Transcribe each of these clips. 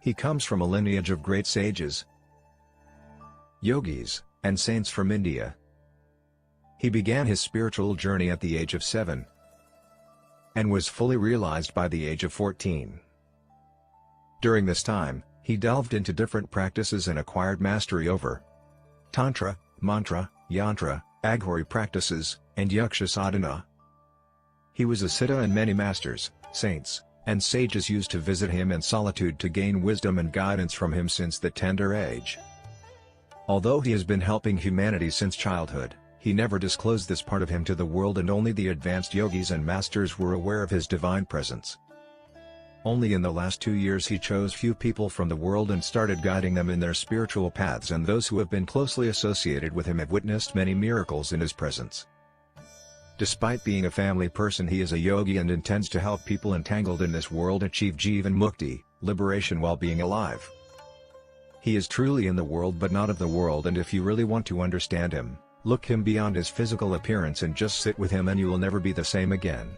He comes from a lineage of great sages, yogis, and saints from India. He began his spiritual journey at the age of 7 and was fully realized by the age of 14. During this time, he delved into different practices and acquired mastery over Tantra, Mantra, Yantra, Aghori practices, and Yaksha sadhana. He was a siddha, and many masters, saints, and sages used to visit him in solitude to gain wisdom and guidance from him since the tender age. Although he has been helping humanity since childhood, he never disclosed this part of him to the world, and only the advanced yogis and masters were aware of his divine presence. Only in the last 2 years he chose few people from the world and started guiding them in their spiritual paths, and those who have been closely associated with him have witnessed many miracles in his presence. Despite being a family person, he is a yogi and intends to help people entangled in this world achieve Jivan Mukti, liberation, while being alive. He is truly in the world but not of the world, and if you really want to understand him, look him beyond his physical appearance and just sit with him, and you will never be the same again.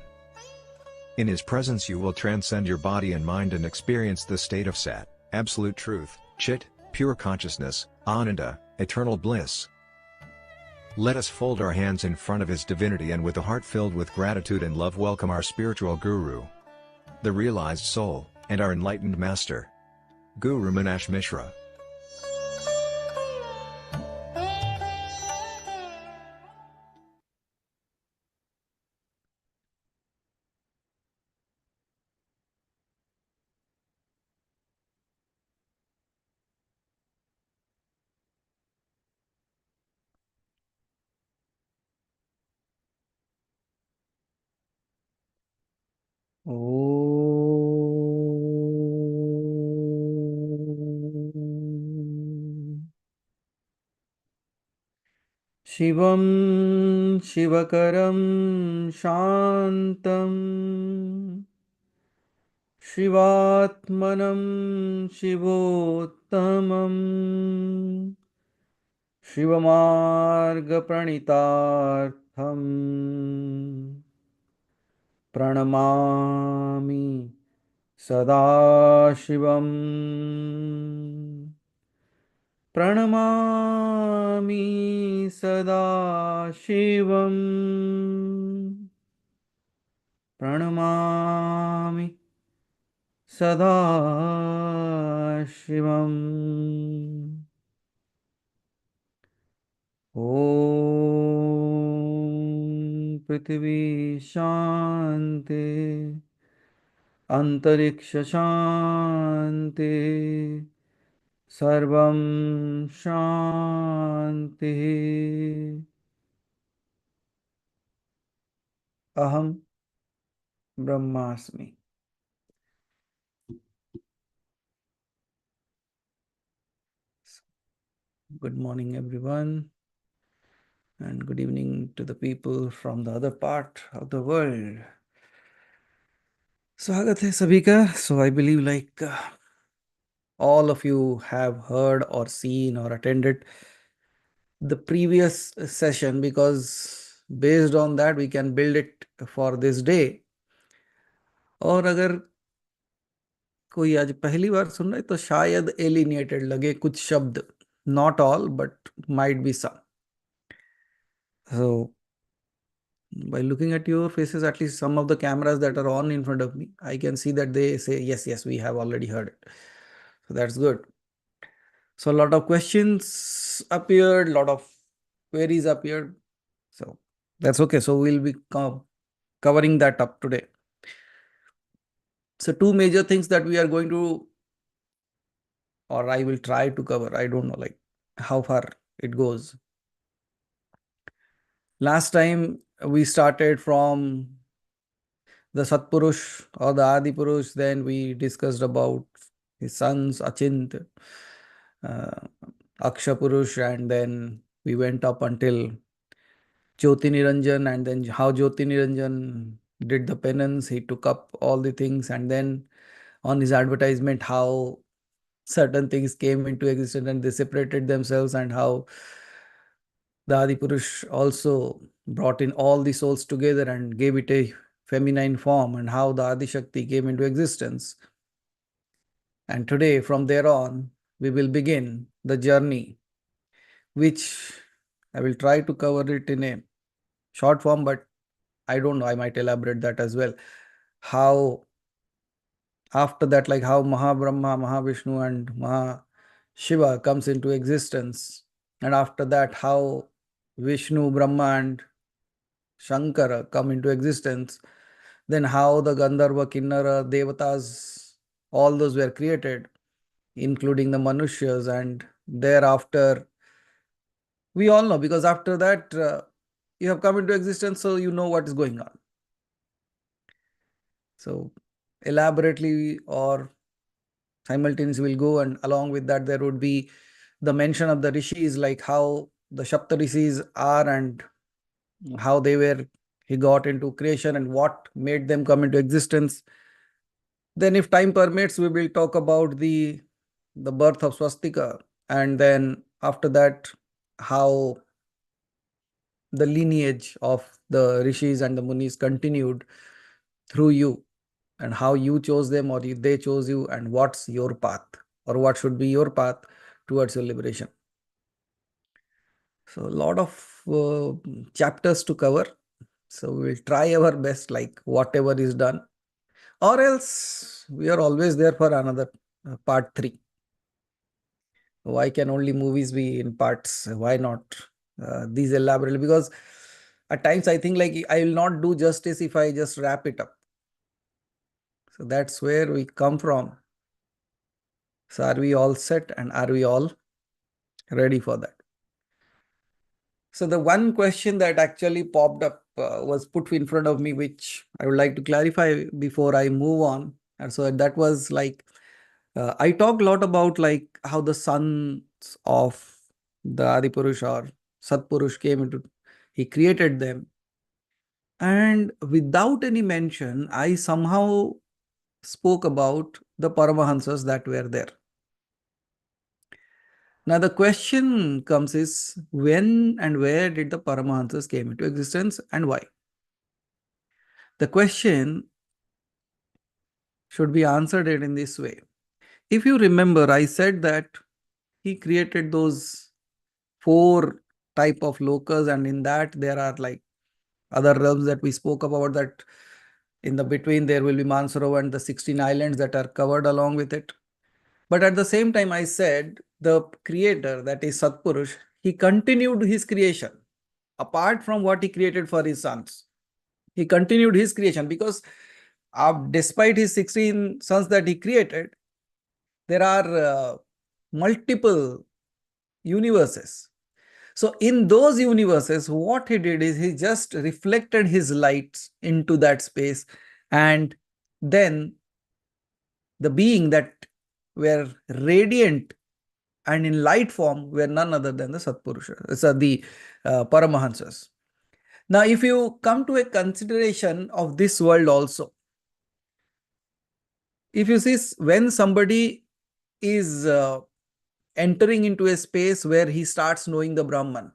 In his presence you will transcend your body and mind and experience the state of Sat, absolute truth, Chit, pure consciousness, Ananda, eternal bliss. Let us fold our hands in front of his divinity and with a heart filled with gratitude and love welcome our spiritual guru, the realized soul, and our enlightened master, Guru Meenakshi Mishra. शिवं शिवकरं शान्तं शिवात्मनं शिवोत्तमं शिवमार्गप्रणितार्थं प्रणमामि सदाशिवम् प्रणमामि सदाशिवम् प्रणमामि सदाशिवम्। ॐ पृथिवी शान्ति अंतरिक्ष शान्ति सर्वं शान्तिः। अहं ब्रह्मास्मि। Good morning everyone, and good evening to the people from the other part of the world. स्वागत है सभी का. So I believe like all of you have heard or seen or attended the previous session, because based on that we can build it for this day. और अगर कोई आज पहली बार सुन रहा है तो शायद एलिनेटेड लगे कुछ शब्द, not all but might be some. So by looking at your faces, at least some of the cameras that are on in front of me, I can see that they say yes, yes, we have already heard it. So that's good. So a lot of questions appeared, a lot of queries appeared. So that's okay. So we'll be covering that up today. So two major things that we are going to, or I will try to cover. I don't know like how far it goes. Last time we started from the Satpurush or the Adi Purush, then we discussed about his sons Achint, Aksha Purush, and then we went up until Jyoti Niranjan, and then how Jyoti Niranjan did the penance, he took up all the things, and then on his advertisement how certain things came into existence and they separated themselves, and how the Adipurush also brought in all the souls together and gave it a feminine form, and how the Adi Shakti came into existence. And today, from there on, we will begin the journey, which I will try to cover it in a short form, but I don't know, I might elaborate that as well. How after that, like how Mahabrahma, Mahavishnu, and Mahashiva comes into existence, and after that, how Vishnu, Brahma, and Shankara come into existence, then how the Gandharva, Kinnara, Devatas, all those were created, including the Manushas, and thereafter, we all know, because after that, you have come into existence, so you know what is going on. So, elaborately or simultaneously will go, and along with that, there would be the mention of the rishis, like how the Shapta rishis are and how they were, he got into creation and what made them come into existence. Then, if time permits, we will talk about the birth of swastika, and then after that, how the lineage of the rishis and the munis continued through you, and how you chose them or they chose you, and what's your path or what should be your path towards your liberation. So a lot of chapters to cover. So we'll try our best, like whatever is done, or else we are always there for another part 3. Why can only movies be in parts? Why not these elaborately? Because at times I think like I will not do justice if I just wrap it up. So that's where we come from. So are we all set and are we all ready for that? So the one question that actually popped up was put in front of me, which I would like to clarify before I move on. And so that was like, I talked a lot about like how the sons of the Adipurush or Satpurush came into, he created them. And without any mention, I somehow spoke about the Paramahansas that were there. Now the question comes is, when and where did the Paramahansas came into existence and why? The question should be answered in this way. If you remember, I said that he created those 4 type of lokas, and in that there are like other realms that we spoke about, that in the between there will be Mansarova and the 16 islands that are covered along with it. But at the same time, I said the creator, that is Satpurush, he continued his creation apart from what he created for his sons. He continued his creation because despite his 16 sons that he created, there are multiple universes. So in those universes, what he did is he just reflected his lights into that space, and then the being that were radiant and in light form were none other than the Satpurusha, so the Paramahansas. Now, if you come to a consideration of this world also, if you see when somebody is entering into a space where he starts knowing the Brahman,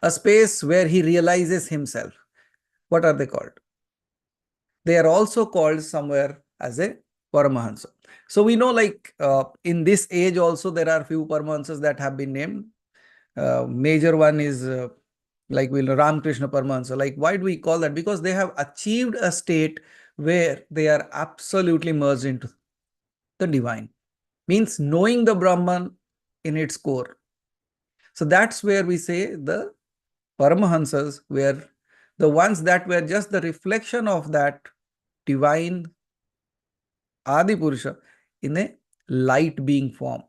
a space where he realizes himself, what are they called? They are also called somewhere as a Paramahansa. So we know like in this age also there are few Paramahansas that have been named. Major one is like we'll Ramakrishna Paramahansa. Like why do we call that? Because they have achieved a state where they are absolutely merged into the divine. Means knowing the Brahman in its core. So that's where we say the Paramahansas were the ones that were just the reflection of that divine Adi Purusha in a light being form.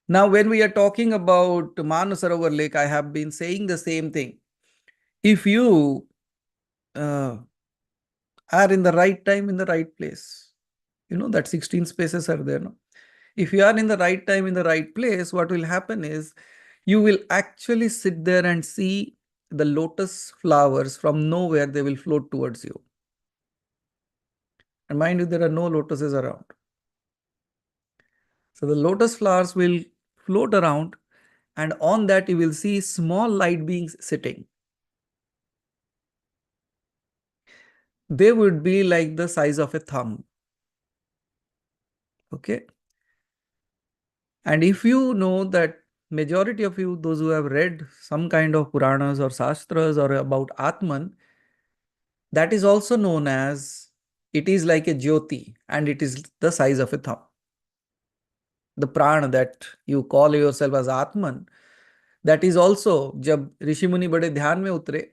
Now, when we are talking about Manasarovar Lake, I have been saying the same thing. If you are in the right time, in the right place, you know that 16 spaces are there. No? If you are in the right time, in the right place, what will happen is you will actually sit there and see the lotus flowers from nowhere, they will float towards you. And mind you, there are no lotuses around. So the lotus flowers will float around, and on that you will see small light beings sitting. They would be like the size of a thumb. Okay. And if you know that majority of you, those who have read some kind of Puranas or Shastras or about Atman, that is also known as, it is like a Jyoti and it is the size of a thumb. The prana that you call yourself as Atman, that is also, जब ऋषि मुनि बड़े ध्यान में उतरे,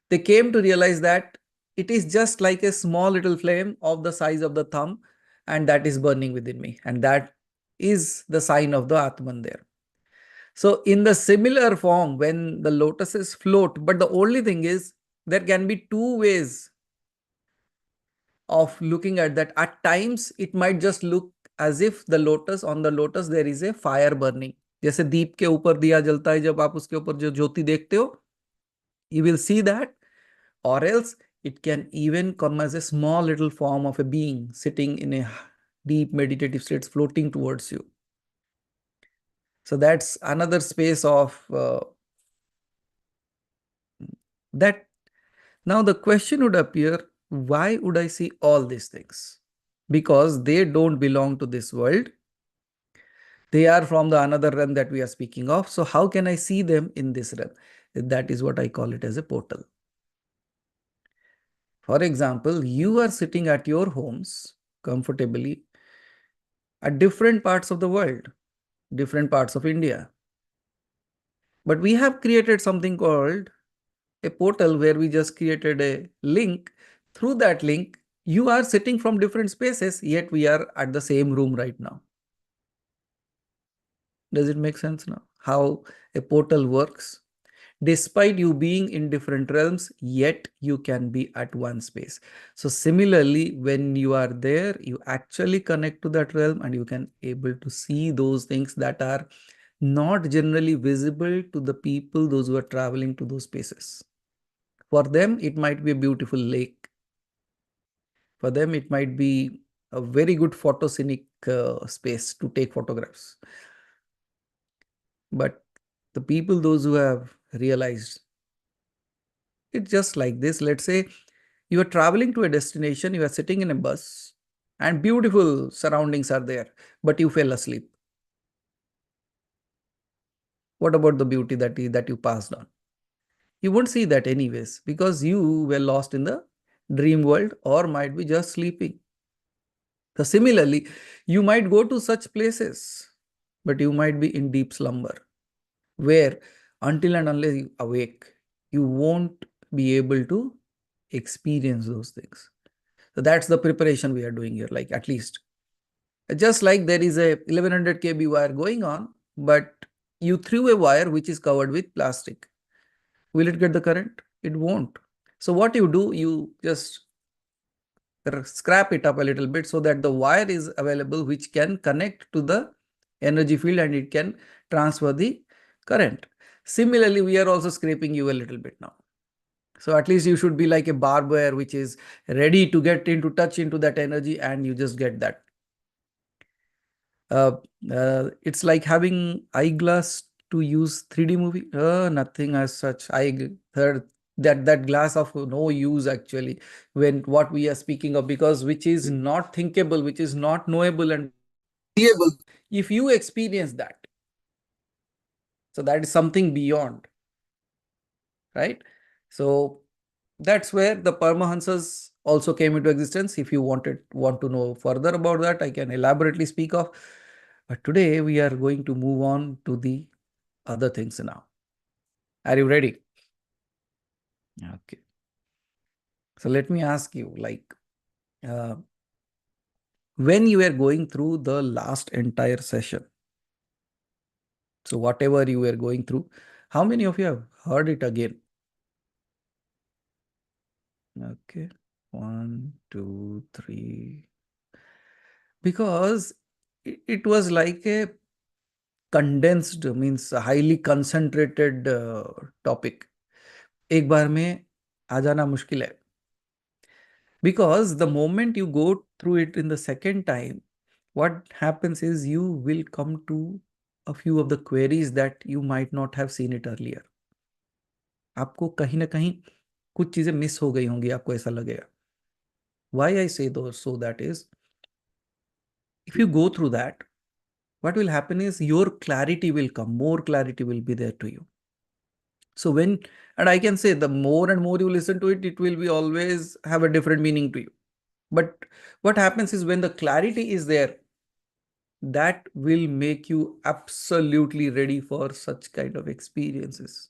they came to realize that it is just like a small little flame of the size of the thumb, and that is burning within me, and that is the sign of the Atman there. So in the similar form, when the lotuses float, but the only thing is there can be two ways of looking at that. At times it might just look as if the lotus, on the lotus there is a fire burning. जैसे दीप के ऊपर दिया जलता है, जब आप उसके ऊपर जो ज्योति देखते हो, you will see that. Or else it can even come as a small little form of a being sitting in a deep meditative state, floating towards you. So that's another space of that. Now the question would appear, why would I see all these things? Because they don't belong to this world. They are from the another realm that we are speaking of. So how can I see them in this realm? That is what I call it as a portal. For example, you are sitting at your homes comfortably at different parts of the world, different parts of India. But we have created something called a portal, where we just created a link. Through that link, you are sitting from different spaces, yet we are at the same room right now. Does it make sense now? How a portal works? Despite you being in different realms, yet you can be at one space. So similarly, when you are there, you actually connect to that realm and you can able to see those things that are not generally visible to the people, those who are traveling to those spaces. For them, it might be a beautiful lake. For them, it might be a very good photoscenic space to take photographs. But the people, those who have realized, it's just like this. Let's say you are traveling to a destination, you are sitting in a bus, and beautiful surroundings are there, but you fell asleep. What about the beauty that you passed on? You won't see that anyways, because you were lost in the dream world or might be just sleeping. So similarly, you might go to such places, but you might be in deep slumber, where until and unless you awake, you won't be able to experience those things. So that's the preparation we are doing here, like at least. Just like there is a 1100 kb wire going on, but you threw a wire which is covered with plastic. Will it get the current? It won't. So what you do, you just scrap it up a little bit so that the wire is available which can connect to the energy field and it can transfer the current. Similarly, we are also scraping you a little bit now. So at least you should be like a barbed wire which is ready to get into touch into that energy, and you just get that. Uh, it's like having eyeglass to use 3D movie. Nothing as such. I heard that glass of no use actually, when what we are speaking of, because which is not thinkable, which is not knowable and seeable. If you experience that, so that is something beyond, right? So that's where the Paramahansas also came into existence. If you want to know further about that, I can elaborately speak of. But today we are going to move on to the other things now. Are you ready? Okay. So let me ask you, like, uh, when you were going through the last entire session, so whatever you were going through, how many of you have heard it again? Okay. 1, 2, 3. Because it was like a condensed, means a highly concentrated topic. एक बार में आ जाना मुश्किल है. Because the moment you go through it in the second time, what happens is you will come to a few of the queries that you might not have seen it earlier. आपको कहीं ना कहीं कुछ चीजें miss हो गई होंगी, आपको ऐसा लगेगा. Why I say those, so that is, if you go through that, what will happen is your clarity will come, more clarity will be there to you. So and I can say the more and more you listen to it, it will be always have a different meaning to you. But what happens is when the clarity is there, that will make you absolutely ready for such kind of experiences.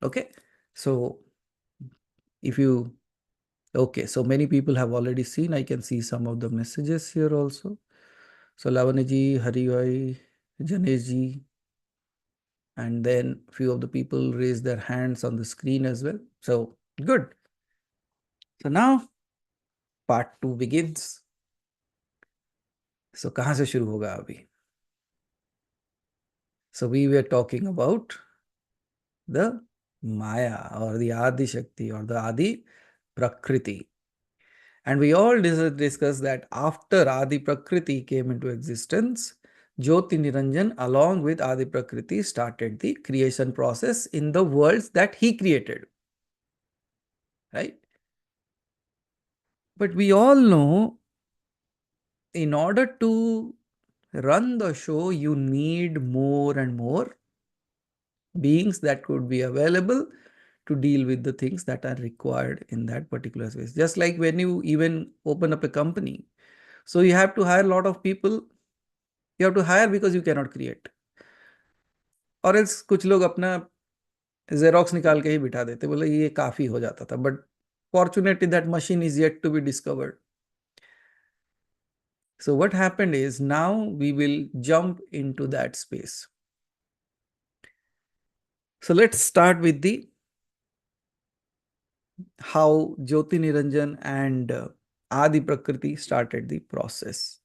Okay. So if you, okay, so many people have already seen, I can see some of the messages here also. So Lavanya ji, Hari bhai, Janesh ji, and then few of the people raise their hands on the screen as well. So good. So now part 2 begins. So कहाँ से शुरू होगा अभी? So we were talking about the Maya or the Adi Shakti or the Adi Prakriti. And we all discussed that after Adi Prakriti came into existence, Jyoti Niranjan along with Adi Prakriti started the creation process in the worlds that he created. Right? But we all know in order to run the show, you need more and more beings that could be available to deal with the things that are required in that particular space. Just like when you even open up a company. So you have to hire a lot of people. You have to hire because you cannot create. और else कुछ लोग अपना xerox निकाल के ही बिठा देते, बोले ये काफी हो जाता था. But fortunately that machine is yet to be discovered. So what happened is now we will jump into that space. So let's start with the how Jyoti Niranjan and Adi Prakriti started the process.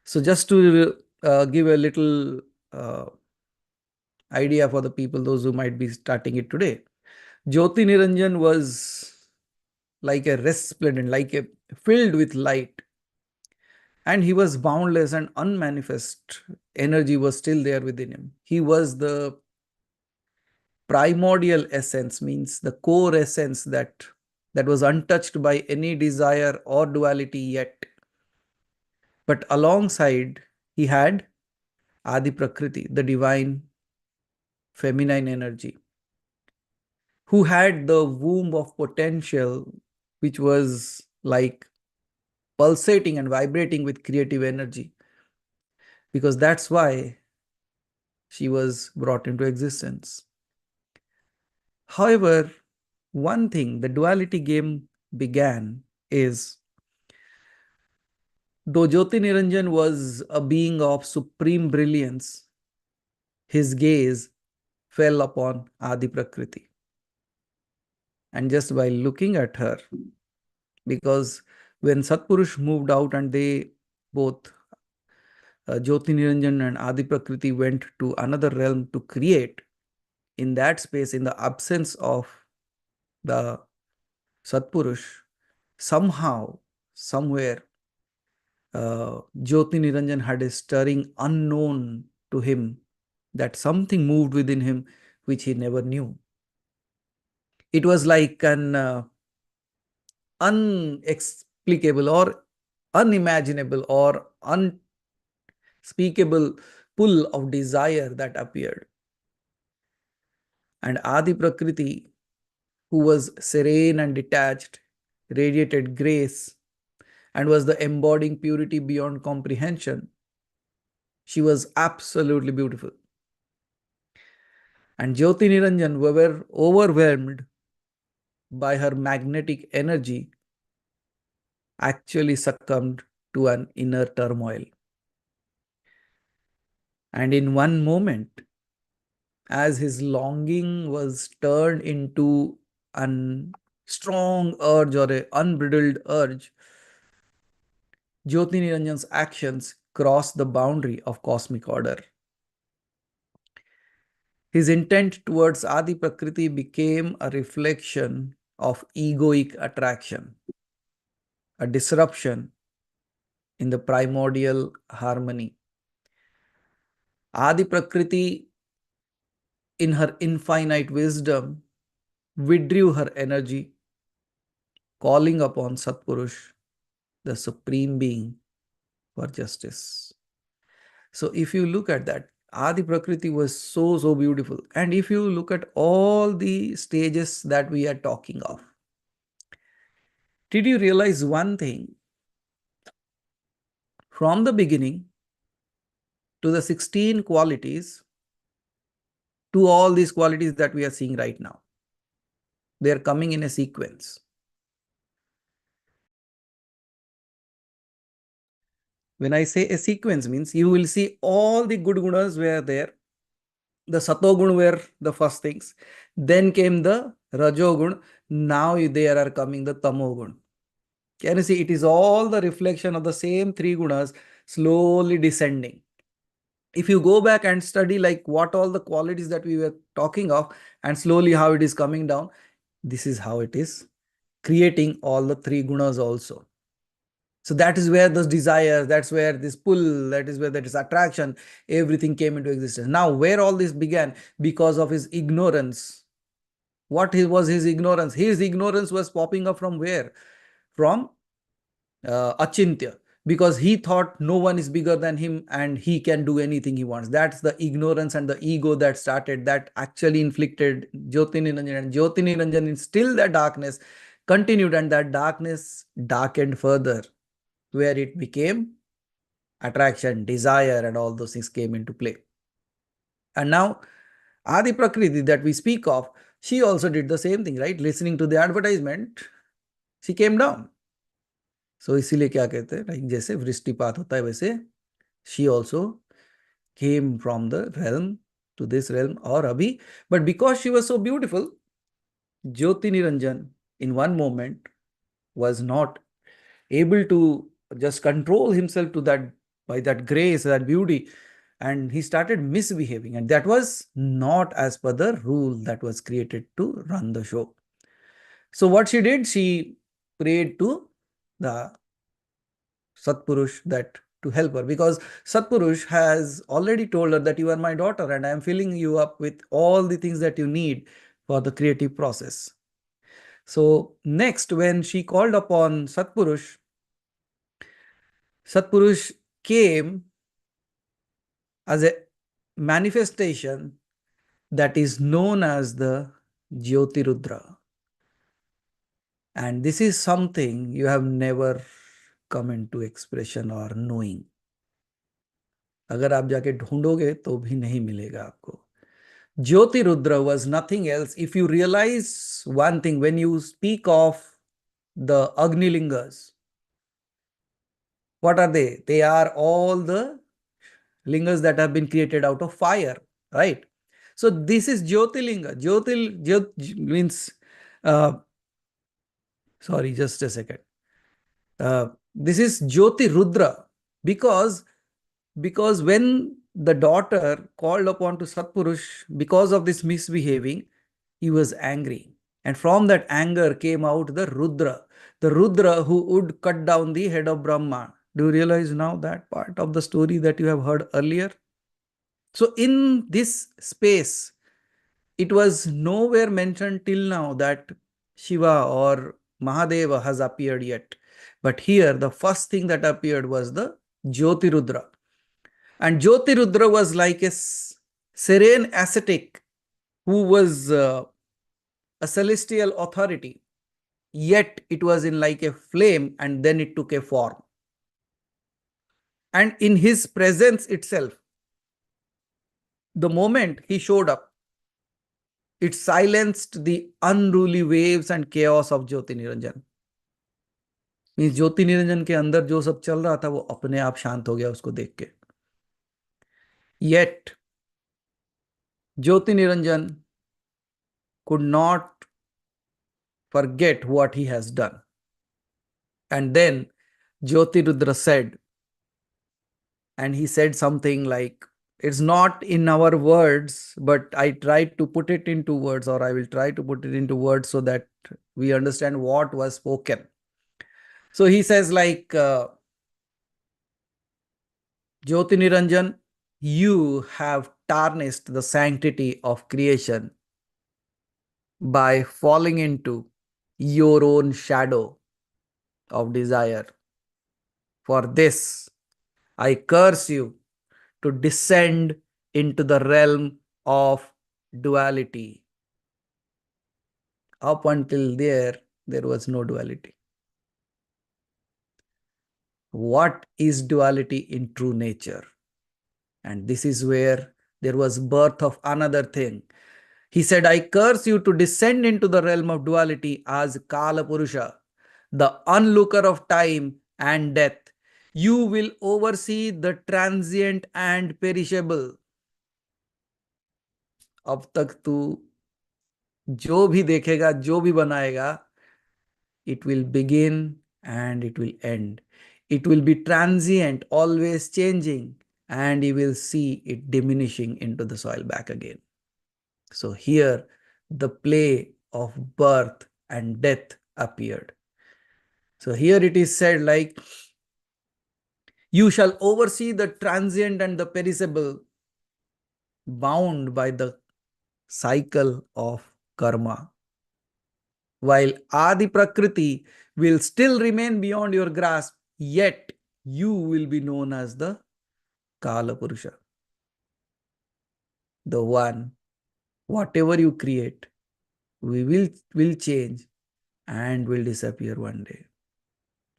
So just to give a little idea for the people, those who might be starting it today, Jyoti Niranjan was like a resplendent, like a filled with light, and he was boundless and unmanifest. Energy was still there within him. He was the primordial essence, means the core essence that was untouched by any desire or duality yet. But alongside, he had Adi Prakriti, the divine feminine energy, who had the womb of potential, which was like pulsating and vibrating with creative energy, because that's why she was brought into existence. However, one thing the duality game began is, though Jyoti Niranjan was a being of supreme brilliance, his gaze fell upon Adi Prakriti. And just by looking at her, because when Satpurush moved out and they both, Jyoti Niranjan and Adi Prakriti, went to another realm to create, in that space, in the absence of the Satpurush, somehow, somewhere, Jyoti Niranjan had a stirring unknown to him, that something moved within him which he never knew. It was like an unexplicable or unimaginable or unspeakable pull of desire that appeared. And Adi Prakriti, who was serene and detached, radiated grace, and was the embodying purity beyond comprehension. She was absolutely beautiful. And Jyoti Niranjan were overwhelmed by her magnetic energy, actually succumbed to an inner turmoil. And in one moment, as his longing was turned into a strong urge or an unbridled urge, Jyoti Niranjan's actions crossed the boundary of cosmic order. His intent towards Adi Prakriti became a reflection of egoic attraction, a disruption in the primordial harmony. Adi Prakriti, in her infinite wisdom, withdrew her energy, calling upon Satpurush, the Supreme Being, for justice. So if you look at that, Adi Prakriti was so beautiful. And if you look at all the stages that we are talking of, did you realize one thing? From the beginning to the 16 qualities to all these qualities that we are seeing right now, they are coming in a sequence. When I say a sequence, means you will see all the good gunas were there. The satogun were the first things. Then came the rajogun. Now there are coming the tamogun. Can you see? It is all the reflection of the same three gunas slowly descending. If you go back and study like what all the qualities that we were talking of and slowly how it is coming down, this is how it is creating all the three gunas also. So that is where those desires, that's where this pull, that is where that is attraction, everything came into existence. Now, where all this began? Because of his ignorance. What was his ignorance? His ignorance was popping up from where? From Achintya. Because he thought no one is bigger than him and he can do anything he wants. That's the ignorance and the ego that started, that actually inflicted Jyoti Niranjan. And Jyoti Niranjan, in still that darkness, continued, and that darkness darkened further, where it became attraction, desire, and all those things came into play. And now, Adi Prakriti that we speak of, she also did the same thing, right? Listening to the advertisement, she came down. So इसीलिए क्या कहते हैं, like जैसे वृष्टिपात होता है वैसे she also came from the realm to this realm. और अभी, but because she was so beautiful, Jyoti Niranjan in one moment was not able to just control himself to that, by that grace, that beauty, and he started misbehaving, and that was not as per the rule that was created to run the show. So what she did, she prayed to the Satpurush that to help her, because Satpurush has already told her that you are my daughter and I am filling you up with all the things that you need for the creative process. So next, when she called upon Satpurush, Satpurush came as a manifestation that is known as the Jyotirudra. And this is something you have never come into expression or knowing. अगर आप जाके ढूंढोगे तो भी नहीं मिलेगा आपको. Jyotirudra was nothing else. If you realize one thing, when you speak of the Agnilingas, what are they? They are all the lingas that have been created out of fire, right? So this is Jyotilinga. Jyot means, sorry, just a second. This is Jyoti Rudra, because when the daughter called upon to Satpurush because of this misbehaving, he was angry. And from that anger came out the Rudra who would cut down the head of Brahma. Do you realize now that part of the story that you have heard earlier? So in this space, it was nowhere mentioned till now that Shiva or Mahadeva has appeared yet. But here, the first thing that appeared was the Jyotirudra. And Jyotirudra was like a serene ascetic who was a celestial authority. Yet it was in like a flame, and then it took a form. And in his presence itself, the moment he showed up, it silenced the unruly waves and chaos of Jyoti Niranjan. Means Jyoti Niranjan के अंदर जो सब चल रहा था वो अपने आप शांत हो गया उसको देख के. Yet Jyoti Niranjan could not forget what he has done. And then Jyoti Rudra said, and he said something like, it's not in our words, but I tried to put it into words, or I will try to put it into words so that we understand what was spoken. So he says like, Jyoti Niranjan, you have tarnished the sanctity of creation by falling into your own shadow of desire. For this, I curse you to descend into the realm of duality. Up until there was no duality. What is duality in true nature? And this is where there was birth of another thing. He said, I curse you to descend into the realm of duality as Kala Purusha, the onlooker of time and death. You will oversee the transient and perishable. अब तक तू जो भी देखेगा, जो भी बनाएगा, it will begin and it will end. It will be transient, always changing, and you will see it diminishing into the soil back again. So here the play of birth and death appeared. So here it is said like, you shall oversee the transient and the perishable, bound by the cycle of karma, while Adi Prakriti will still remain beyond your grasp, yet you will be known as the Kala Purusha, the one, whatever you create, we will change and will disappear one day.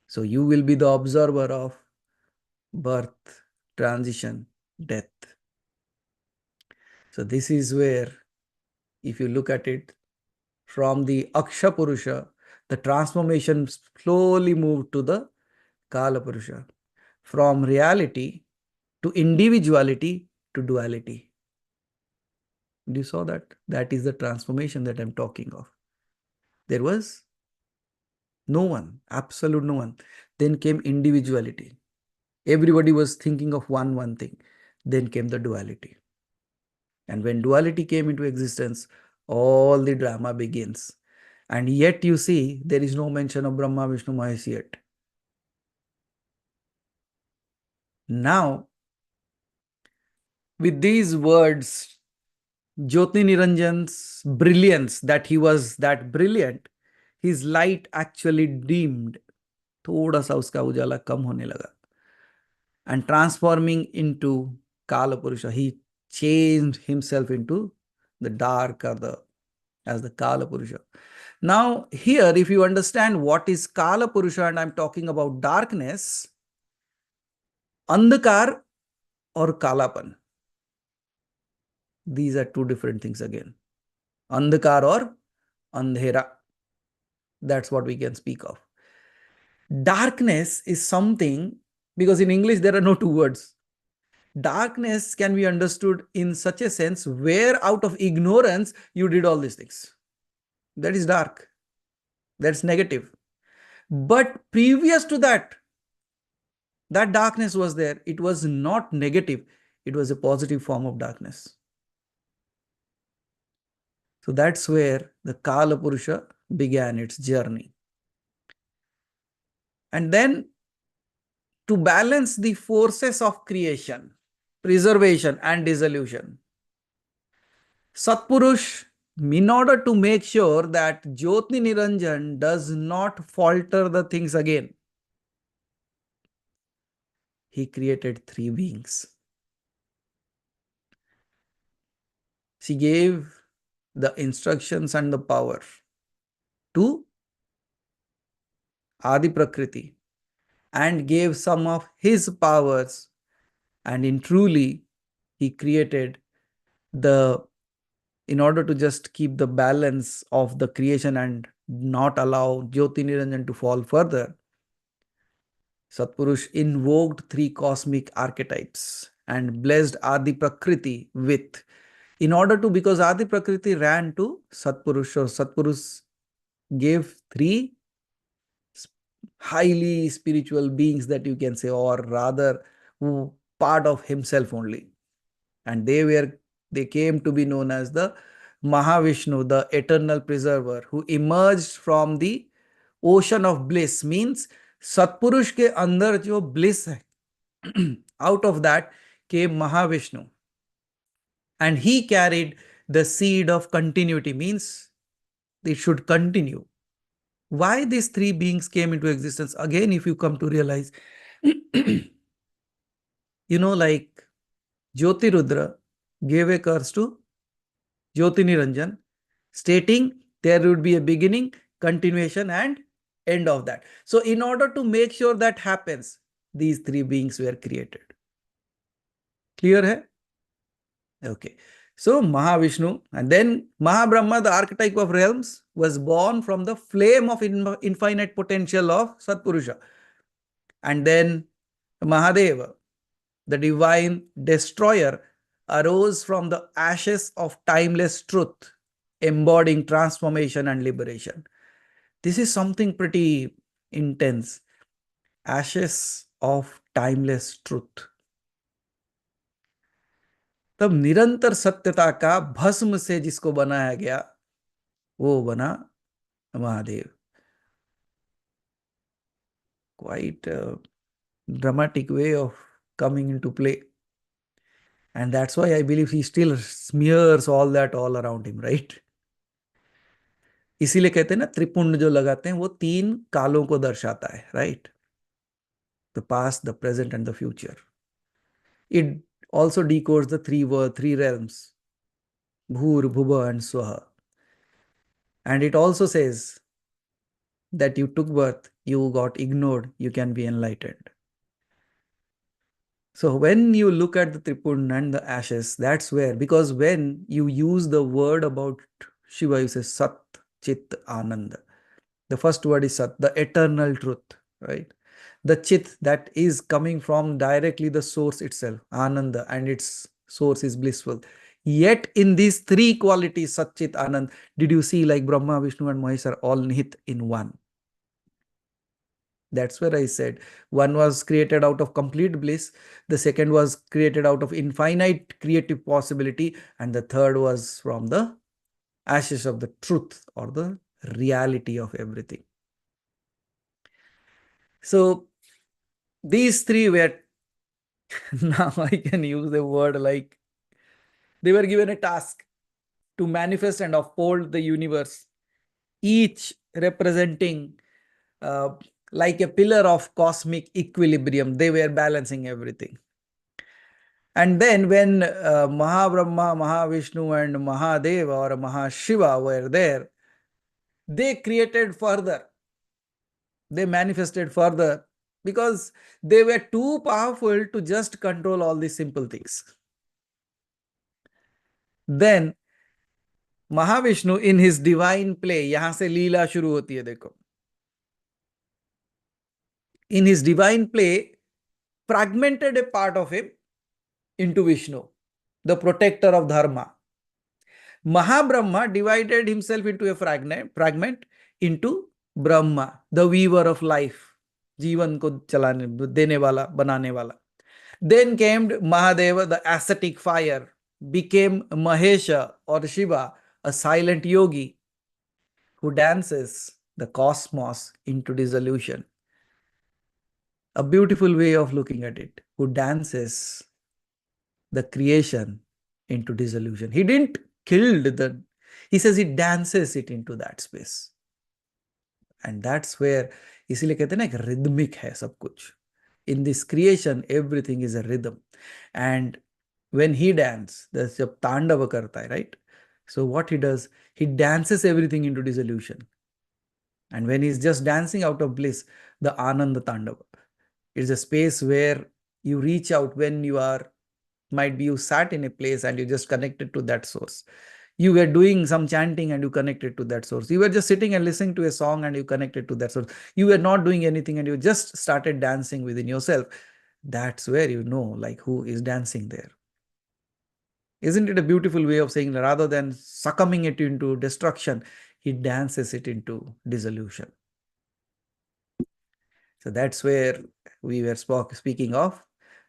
So you will be the observer of birth, transition, death. So this is where, if you look at it from the Aksha Purusha, the transformation slowly moved to the Kala Purusha, from reality to individuality to duality. You saw that? That is the transformation that I'm talking of. There was no one, absolute no one. Then came individuality. Everybody was thinking of one thing. Then came the duality. And when duality came into existence, all the drama begins. And yet you see, there is no mention of Brahma, Vishnu, Mahesh yet. Now, with these words, Jyoti Niranjan's brilliance, that he was that brilliant, his light actually dimmed. थोड़ा सा उसका उजाला कम होने लगा. And transforming into Kala Purusha, he changed himself into the dark or as the Kala Purusha. Now, here, if you understand what is Kala Purusha, and I'm talking about darkness, Andhakar or Kalapan, these are two different things again. Andhakar or Andhera, that's what we can speak of. Darkness is something, because in English there are no two words. Darkness can be understood in such a sense where out of ignorance you did all these things. That is dark. That's negative. But previous to that, that darkness was there. It was not negative. It was a positive form of darkness. So that's where the Kala Purusha began its journey. And then to balance the forces of creation, preservation and dissolution, Satpurush, in order to make sure that Jyoti Niranjan does not falter the things again, he created three beings. She gave the instructions and the power to Adi Prakriti and gave some of his powers, and in truly he created in order to just keep the balance of the creation and not allow Jyoti Niranjan to fall further, Satpurush invoked three cosmic archetypes and blessed Adi Prakriti with, in order to, because Adi Prakriti ran to Satpurush, or Satpurush gave three highly spiritual beings, that you can say, or rather part of himself only. And they came to be known as the Mahavishnu, the eternal preserver, who emerged from the ocean of bliss. Means Satpurush के अंदर जो bliss है, out of that came Mahavishnu, and he carried the seed of continuity. Means it should continue. Why these three beings came into existence? Again, if you come to realize, like Jyotirudra gave a curse to Jyotiniranjan, stating there would be a beginning, continuation, and end of that. So, in order to make sure that happens, these three beings were created. Clear hai? Okay. So, Mahavishnu and then Mahabrahma, the archetype of realms, was born from the flame of infinite potential of Satpurusha. And then Mahadeva, the divine destroyer, arose from the ashes of timeless truth, embodying transformation and liberation. This is something pretty intense. Ashes of timeless truth. तब निरंतर सत्यता का भस्म से जिसको बनाया गया वो बना Mahadev. Quite a dramatic way of coming into play. And that's why I believe he still smears all that all around him, right? इसीलिए कहते हैं ना त्रिपुंड जो लगाते हैं वो तीन कालों को दर्शाता है, right? The past, the present and the future. It also decodes the three realms, Bhur, Bhuva, and Swaha. And it also says that you took birth, you got ignored, you can be enlightened. So when you look at the Tripurna and the ashes, that's where, because when you use the word about Shiva, you say Sat, Chit, Ananda. The first word is Sat, the eternal truth, right? The Chit that is coming from directly the source itself, Ananda, and its source is blissful. Yet in these three qualities, Sat, Chit, Anand, did you see like Brahma, Vishnu and Mahesh are all nihit in one? That's where I said one was created out of complete bliss, the second was created out of infinite creative possibility, and the third was from the ashes of the truth or the reality of everything. So these three were, now I can use the word like, they were given a task to manifest and uphold the universe, each representing like a pillar of cosmic equilibrium. They were balancing everything. And then when Mahabrahma, Mahavishnu and Mahadeva or Mahashiva were there, they created further. They manifested further because they were too powerful to just control all these simple things. Then Mahavishnu in his divine play, यहाँ से लीला शुरू होती है देखो. In his divine play, fragmented a part of him into Vishnu, the protector of dharma. Mahabrahma divided himself into a fragment into Brahma, the weaver of life, जीवन को चलाने देने वाला बनाने वाला. Then came Mahadeva, the ascetic fire, became Mahesha or Shiva, a silent yogi who dances the cosmos into dissolution. A beautiful way of looking at it, who dances the creation into dissolution. He didn't kill the, he says he dances it into that space. And that's where, इसीलिए कहते हैं ना, एक rhythmic है सब कुछ. In this creation, everything is a rhythm. And when he dances, जब तांडव करता है, right? So what he does, he dances everything into dissolution. And when he's just dancing out of bliss, the Ananda Tandava. It's a space where you reach out when you are, might be you sat in a place and you just connected to that source. You were doing some chanting and you connected to that source. You were just sitting and listening to a song and you connected to that source. You were not doing anything and you just started dancing within yourself. That's where you know like who is dancing there. Isn't it a beautiful way of saying, rather than succumbing it into destruction, he dances it into dissolution. So that's where we were speaking of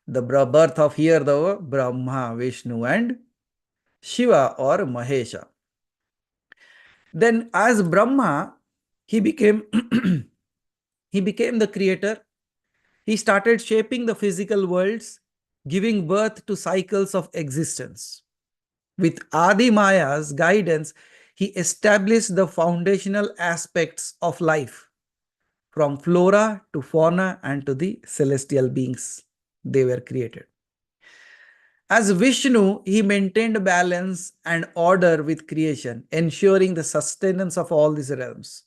the birth of here the Brahma, Vishnu and Shiva or Mahesha. Then as Brahma, he became he became the creator. He started shaping the physical worlds, giving birth to cycles of existence. With Adi Maya's guidance, he established the foundational aspects of life, from flora to fauna and to the celestial beings they were created. As Vishnu, he maintained balance and order with creation, ensuring the sustenance of all these realms.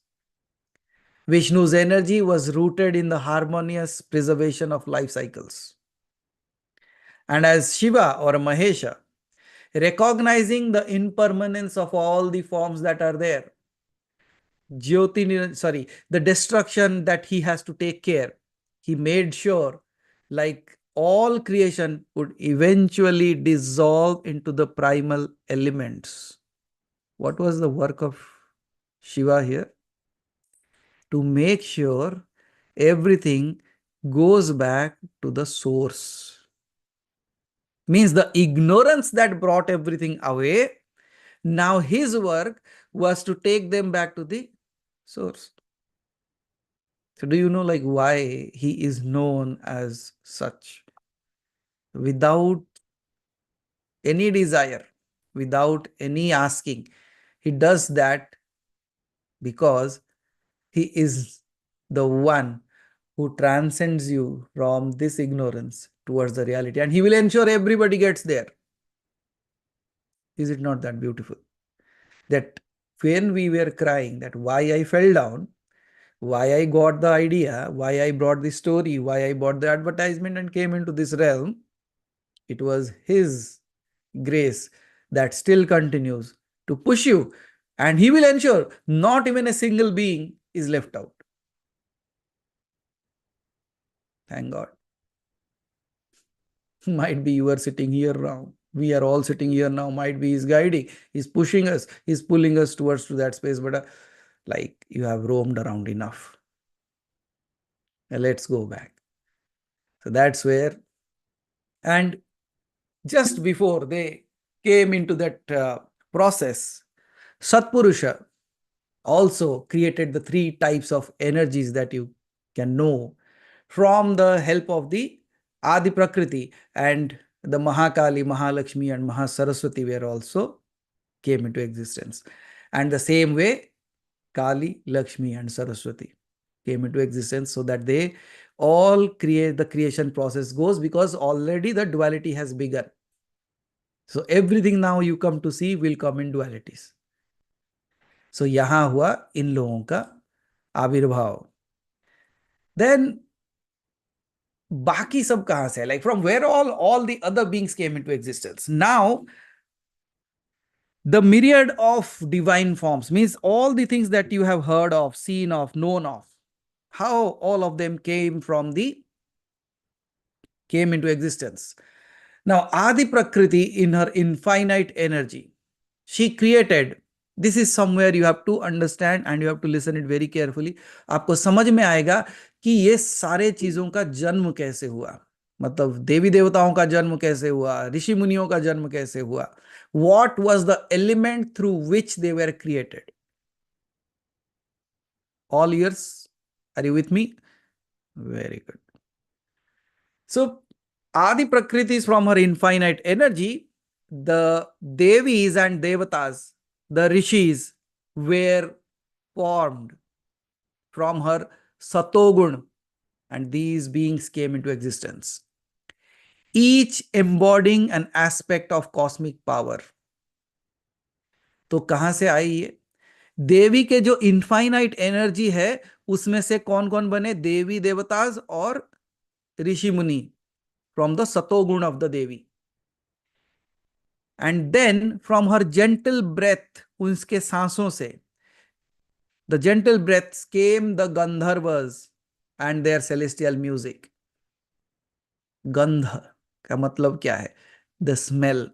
Vishnu's energy was rooted in the harmonious preservation of life cycles. And as Shiva or Mahesha, recognizing the impermanence of all the forms that are there, the destruction that he has to take care, he made sure like all creation would eventually dissolve into the primal elements. What was the work of Shiva here? To make sure everything goes back to the source. Means the ignorance that brought everything away, now his work was to take them back to the source. So do you know like why he is known as such? Without any desire, without any asking, he does that because he is the one who transcends you from this ignorance towards the reality, and he will ensure everybody gets there. Is it not that beautiful? That when we were crying that why I fell down, why I got the idea, why I brought the story, why I bought the advertisement and came into this realm, it was his grace that still continues to push you, and he will ensure not even a single being is left out. Thank God. Might be you are sitting here now. We are all sitting here now. Might be he's guiding, he's pushing us, he's pulling us towards to that space. But like you have roamed around enough. Let's go back. So that's where, and just before they came into that process, Satpurusha also created the three types of energies that you can know from the help of the Adi Prakriti, and the Mahakali, Mahalakshmi and Mahasaraswati were also came into existence. And the same way, Kali, Lakshmi and Saraswati came into existence, so that they all create, the creation process goes, because already the duality has begun. So everything now you come to see will come in dualities. So यहाँ हुआ इन लोगों का आविर्भाव. Then बाकी सब कहां से, like from where all the other beings came into existence. Now the myriad of divine forms, means all the things that you have heard of, seen of, known of, how all of them came into existence. Now Adi Prakriti, in her infinite energy, she created, this is somewhere you have to understand and you have to listen it very carefully. आपको समझ में आएगा कि ये सारे चीजों का जन्म कैसे हुआ, मतलब देवी देवताओं का जन्म कैसे हुआ, ऋषि मुनियों का जन्म कैसे हुआ. What was the element through which they were created? All ears, are you with me? Very good. So Adi Prakriti is from her infinite energy. The Devis and Devatas, the Rishis, were formed from her Satogun, and these beings came into existence, each embodying an aspect of cosmic power. तो कहां से आई ये? देवी के जो infinite energy है उसमें से कौन कौन बने? देवी देवताज और ऋषि मुनि, from the Satogun of the Devi. And then from her gentle breath, उसके सांसों से, the gentle breaths, came the Gandharvas and their celestial music. Gandha का मतलब क्या है? The smell.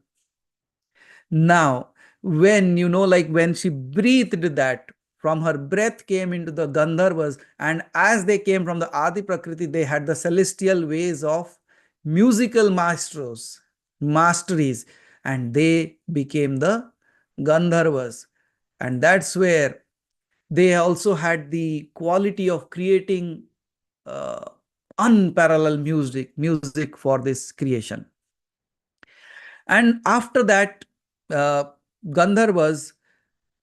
Now, when you know, like when she breathed that, from her breath came into the Gandharvas, and as they came from the Adi Prakriti, they had the celestial ways of musical masteries, and they became the Gandharvas. And that's where they also had the quality of creating uh, unparalleled music for this creation. And after that, Gandharvas,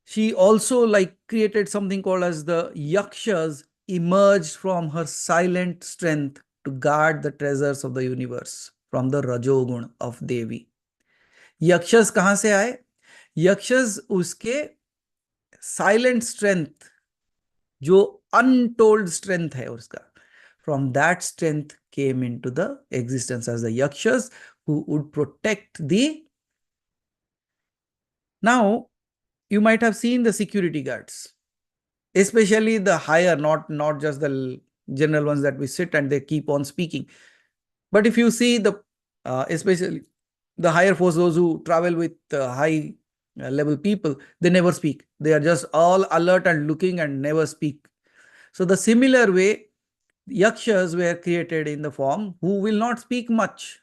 she also like created something called as the Yakshas, emerged from her silent strength to guard the treasures of the universe from the Rajogun of Devi. यक्षस कहां से आए? यक्षस उसके silent strength, जो untold strength है उसका, from that strength came into the existence as the yakshas who would protect the. Now you might have seen the security guards, especially the higher, not just the general ones that we sit and they keep on speaking, but if you see the especially the higher force, those who travel with high level people, they never speak. They are just all alert and looking and never speak. So the similar way, yakshas were created in the form who will not speak much,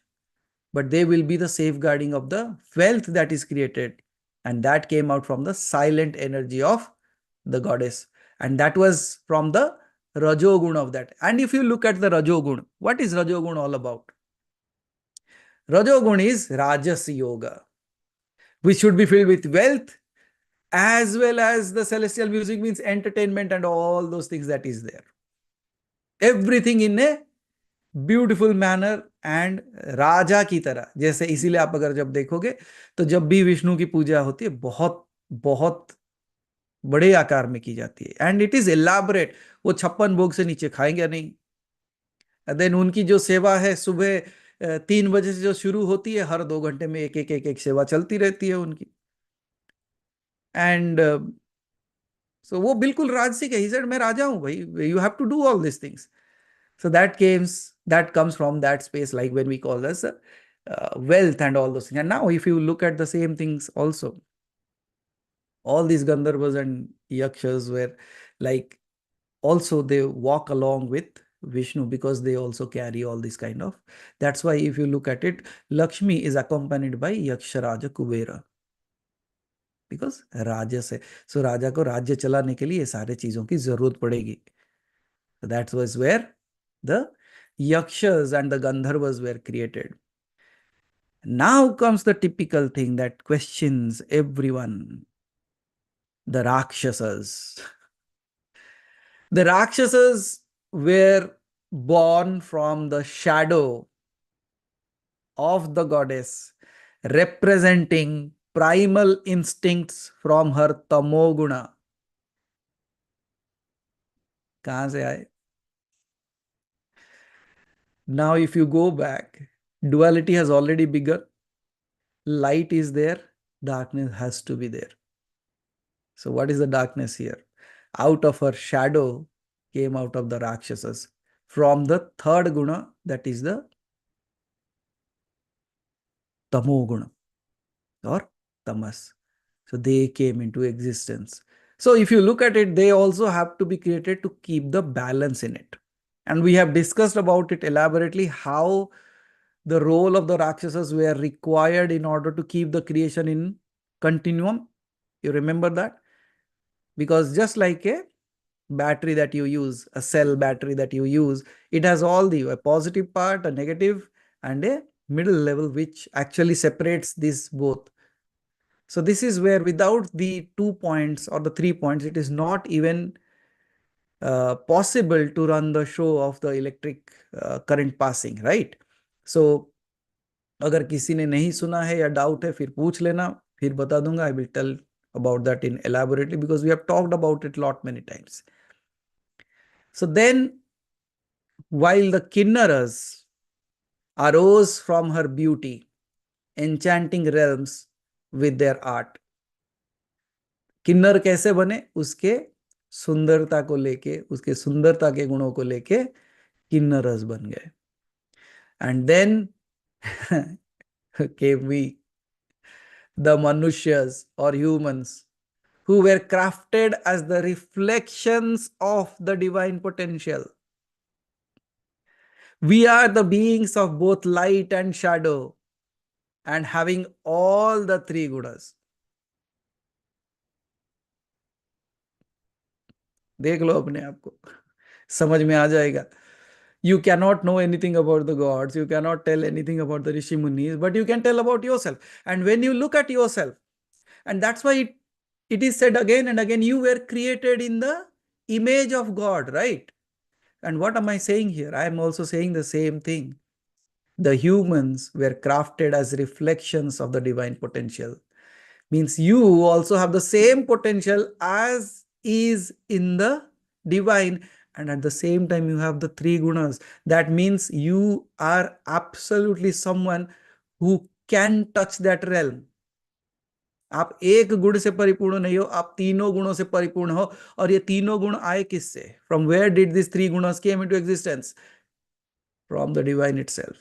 but they will be the safeguarding of the wealth that is created. And that came out from the silent energy of the goddess. And that was from the Rajogun of that. And if you look at the Rajogun, what is Rajogun all about? Rajogun is Rajas Yoga, which should be filled with wealth as well as the celestial music, means entertainment and all those things that is there. Everything in a beautiful manner and राजा की तरह जैसे. इसीलिए आप अगर जब देखोगे तो जब भी विष्णु की पूजा होती है बहुत बहुत बड़े आकार में की जाती है, एंड इट इज एलाबरेट. वो 56 भोग से नीचे खाएंगे नहीं. देन उनकी जो सेवा है सुबह 3 बजे से जो शुरू होती है, हर 2 घंटे में एक सेवा चलती रहती है उनकी. एंड सो वो बिल्कुल राजसिक है. ही सेड मैं राजा हूं भाई, you have to do all this things. So that comes from that space, like when we call this wealth and all those things. And now, if you look at the same things also, all these Gandharvas and Yakshas were like, also they walk along with Vishnu because they also carry all this kind of. That's why if you look at it, Lakshmi is accompanied by Yaksharaja Kubera. Because राजस है, सो राजा को राज्य चलाने के लिए सारे चीजों की जरूरत पड़ेगी. So that was where the Yakshas and the Gandharvas were created. Now comes the typical thing that questions everyone: the Rakshasas. The Rakshasas were born from the shadow of the goddess, representing primal instincts from her tamoguna. कहां से आए? Now, if you go back, duality has already begun. Light is there, darkness has to be there. So, what is the darkness here? Out of her shadow came out of the Rakshasas from the third guna, that is the Tamo guna or Tamas. So, they came into existence. So, if you look at it, they also have to be created to keep the balance in it. And we have discussed about it elaborately, how the role of the Rakshasas were required in order to keep the creation in continuum. You remember that? Because just like a battery that you use, a cell battery that you use, it has all a positive part, a negative, and a middle level, which actually separates these both. So this is where without the 2 points or the 3 points, it is not even possible to run the show of the electric current passing, right? So अगर किसी ने नहीं सुना है या doubt है फिर पूछ लेना, फिर बता दूंगा. I will tell about that in elaborately because we have talked about it lot many times. So then, while the Kinnaras arose from her beauty, enchanting realms with their art. किन्नर कैसे बने? उसके सुंदरता को लेके, उसके सुंदरता के गुणों को लेके किन्नरस बन गए. And then came we, the Manushyas or humans, who were crafted as the reflections of the divine potential. We are the beings of both light and shadow and having all the three gunas. देख लो अपने आप को, समझ में आ जाएगा. You cannot know anything about the gods, you cannot tell anything about the Rishi Munis, but you can tell about yourself. And when you look at yourself, and that's why it is said again and again, you were created in the image of God, right? And what am I saying here? I am also saying the same thing. The humans were crafted as reflections of the divine potential. Means you also have the same potential as is in the divine, and at the same time you have the three gunas. That means you are absolutely someone who can touch that realm. आप एक गुण से परिपूर्ण नहीं हो, आप तीनों गुणों से परिपूर्ण हो. और ये तीनों गुण आए किससे? From where did this three gunas came into existence? From the divine itself.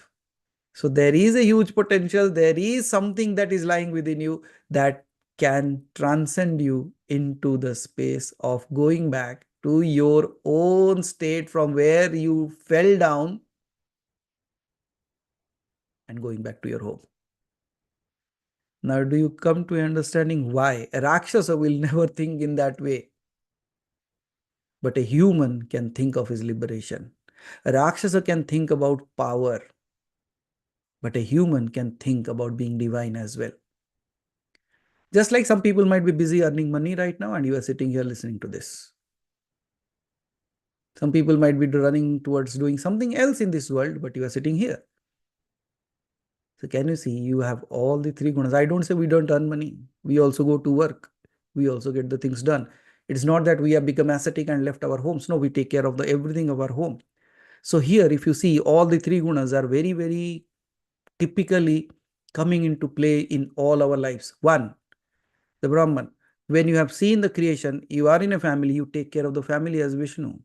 So there is a huge potential. There is something that is lying within you that can transcend you into the space of going back to your own state from where you fell down and going back to your home. Now, do you come to understanding why a Rakshasa will never think in that way? But a human can think of his liberation. A Rakshasa can think about power, but a human can think about being divine as well. Just like some people might be busy earning money right now and you are sitting here listening to this. Some people might be running towards doing something else in this world, but you are sitting here. So can you see, you have all the three gunas. I don't say we don't earn money. We also go to work. We also get the things done. It's not that we have become ascetic and left our homes. No, we take care of the everything of our home. So here, if you see, all the three gunas are very, very typically coming into play in all our lives. One, the Brahman. When you have seen the creation, you are in a family, you take care of the family as Vishnu.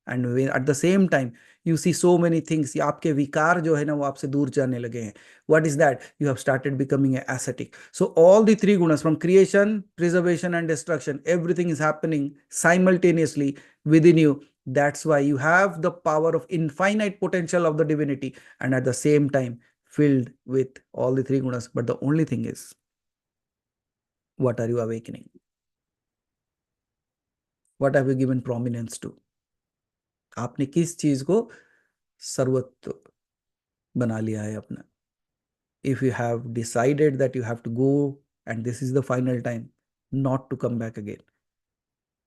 And when, at the same time, you see so many things. आपके विकार जो है ना वो आपसे दूर जाने लगे हैं. What is that? You have started becoming an ascetic. So all the three gunas, from creation, preservation, and destruction, everything is happening simultaneously within you. That's why you have the power of infinite potential of the divinity, and at the same time filled with all the three gunas. But the only thing is, what are you awakening? What have you given prominence to? आपने किस चीज को सर्वत्व बना लिया है अपना? If you have decided that you have to go and this is the final time not to come back again,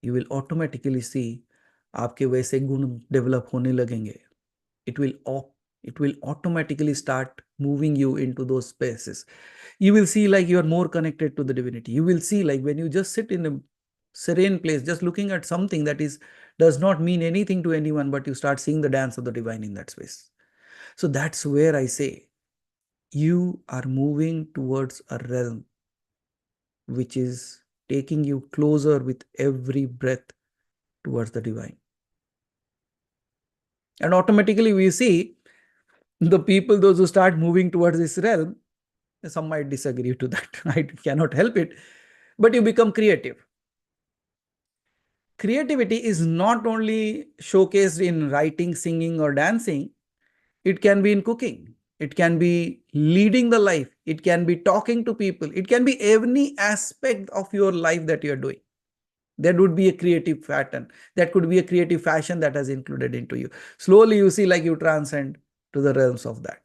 you will automatically see आपके वैसे गुण डेवलप होने लगेंगे. It will automatically start moving you into those spaces. You will see like you are more connected to the divinity. You will see like when you just sit in a serene place, just looking at something that does not mean anything to anyone, but you start seeing the dance of the divine in that space. So that's where I say you are moving towards a realm which is taking you closer with every breath towards the divine. And automatically we see the people, those who start moving towards this realm, some might disagree to that. I cannot help it, but you become creative. Creativity is not only showcased in writing, singing, or dancing. It can be in cooking. It can be leading the life. It can be talking to people. It can be any aspect of your life that you're doing. There would be a creative pattern. That could be a creative fashion that has included into you. Slowly you see like you transcend to the realms of that.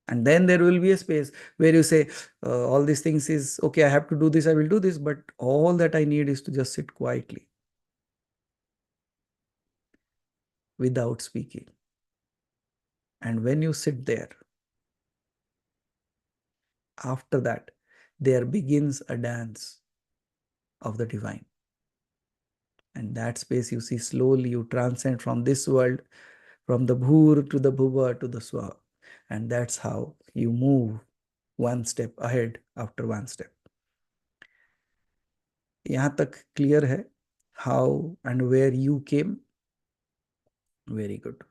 And then there will be a space where you say, all these things is, okay, I have to do this, I will do this, but all that I need is to just sit quietly without speaking. And when you sit there, after that, there begins a dance of the divine. And that space you see slowly, you transcend from this world, from the Bhur to the Bhuva to the Swa. And that's how you move one step ahead after one step. यहाँ तक clear है how and where you came? Very good.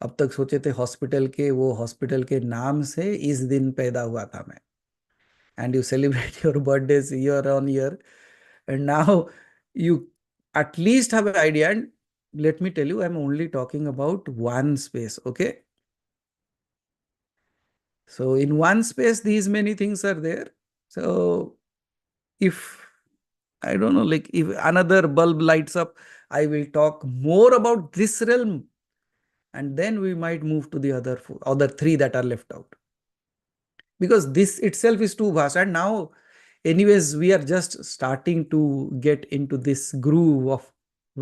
अब तक सोचे थे hospital के, वो hospital के नाम से इस दिन पैदा हुआ था मैं. And you celebrate your birthdays year on year. And now you at least have an idea. And let me tell you, I'm only talking about one space, okay? So in one space, these many things are there. So if, I don't know, like if another bulb lights up, I will talk more about this realm. And then we might move to the other three that are left out. Because this itself is too vast. And now, anyways, we are just starting to get into this groove of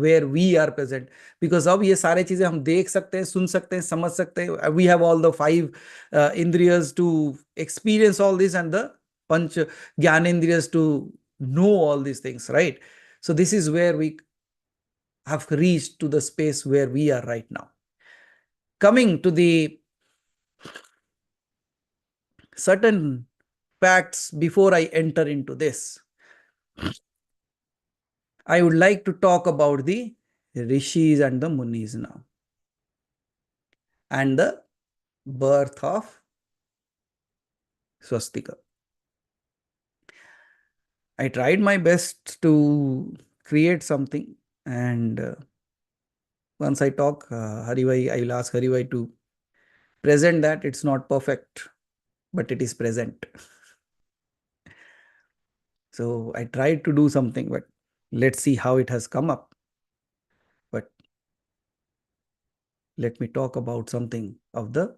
where we are present. Because अब ये सारे चीजें हम देख सकते हैं, सुन सकते हैं, समझ सकते हैं. We have all the five indriyas to experience all this, and the panch gyanendriyas to know all these things, right? So this is where we have reached to the space where we are right now. Coming to the certain facts before I enter into this, I would like to talk about the rishis and the munis now, and the birth of swastika. I tried my best to create something, and once I talk, Haribhai, I will ask Haribhai to present that. It's not perfect, but it is present. So I tried to do something, but let's see how it has come up. But let me talk about something of the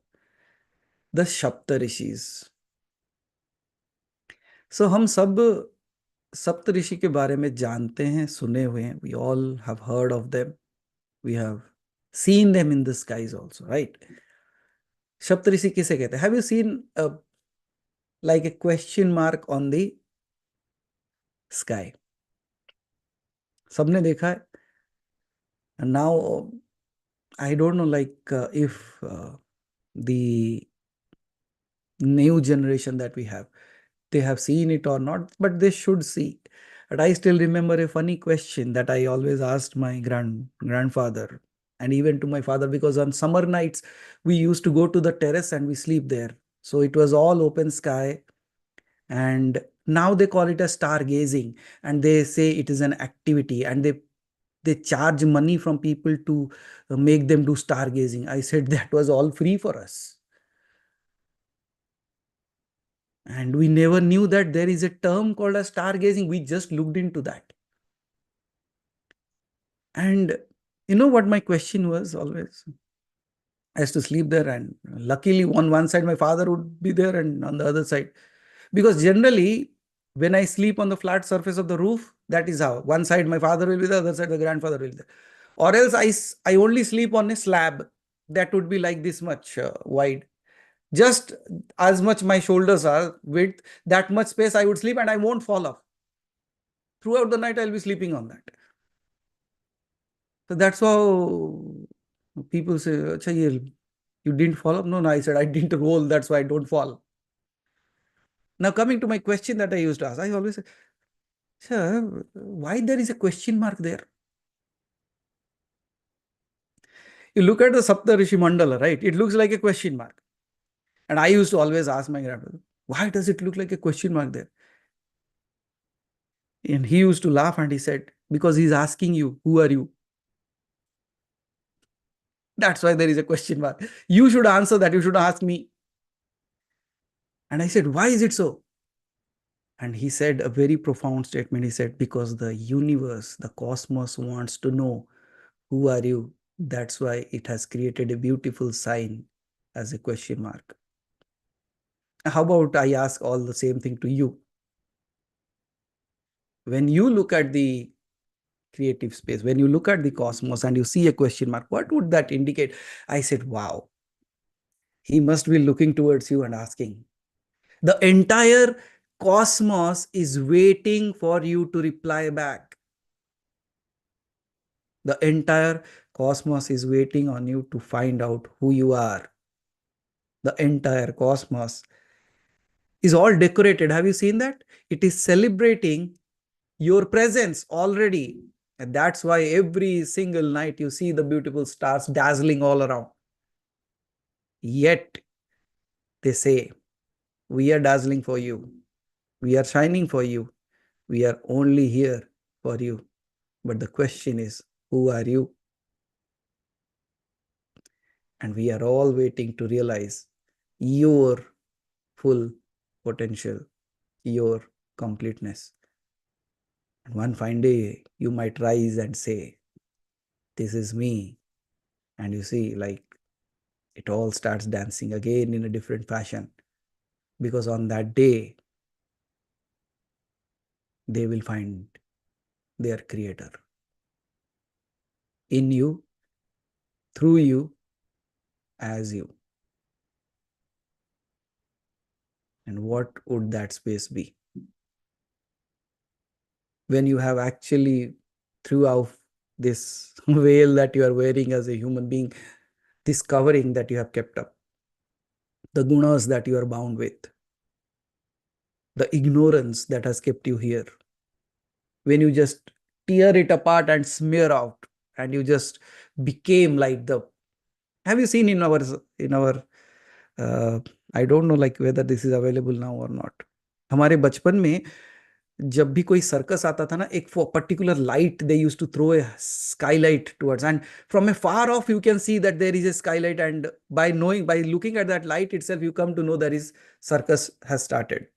Shapta Rishis. So हम सब सप्त ऋषि के बारे में जानते हैं, सुने हुए हैं. We all have heard of them. We have seen them in the skies also, right? सप्त ऋषि किसे कहते हैं? Have you seen like a question mark on the sky? सबने देखा है. And now I don't know like if the new generation that we have, they have seen it or not, but they should see. But I still remember a funny question that I always asked my grandfather, and even to my father, because on summer nights we used to go to the terrace and we sleep there. So it was all open sky, and now they call it a stargazing, and they say it is an activity, and they charge money from people to make them do stargazing. I said that was all free for us. And we never knew that there is a term called as stargazing. We just looked into that. And you know what my question was always? I used to sleep there, and luckily on one side my father would be there, and on the other side, because generally when I sleep on the flat surface of the roof, that is how one side my father will be there, the other side the grandfather will be there. Or else I only sleep on a slab that would be like this much wide. Just as much my shoulders are width, that much space I would sleep, and I won't fall off. Throughout the night, I'll be sleeping on that. So that's how people say, "Acha, you didn't fall off?" No, no, I said, I didn't roll. That's why I don't fall. Now, coming to my question that I used to ask, I always say, "Sir, why there is a question mark there?" You look at the Sapta Rishi Mandala, right? It looks like a question mark. And I used to always ask my grandfather, why does it look like a question mark there? And he used to laugh and he said, because he's asking you, who are you? That's why there is a question mark. You should answer that. You should ask me. And I said, why is it so? And he said a very profound statement. He said, because the universe, the cosmos wants to know who are you. That's why it has created a beautiful sign as a question mark. How about I ask all the same thing to you? When you look at the creative space, when you look at the cosmos and you see a question mark, what would that indicate? I said, wow, he must be looking towards you and asking. The entire cosmos is waiting for you to reply back. The entire cosmos is waiting on you to find out who you are. The entire cosmos is all decorated. Have you seen that? It is celebrating your presence already. And that's why every single night you see the beautiful stars dazzling all around. Yet they say, we are dazzling for you. We are shining for you. We are only here for you. But the question is, who are you? And we are all waiting to realize your full potential, your completeness. And one fine day, you might rise and say, this is me. And you see, like, it all starts dancing again in a different fashion. Because on that day, they will find their creator. in you, through you, as you. And what would that space be? When you have actually threw off this veil that you are wearing as a human being, this covering that you have kept up, the gunas that you are bound with, the ignorance that has kept you here, when you just tear it apart and smear out, and you just became like the, have you seen in our I don't know like whether this is available now or not. हमारे बचपन में जब भी कोई circus आता था ना, एक particular light they use to throw a skylight towards, and from a far off you can see that there is a skylight, and by looking at that light itself you come to know there is circus has started.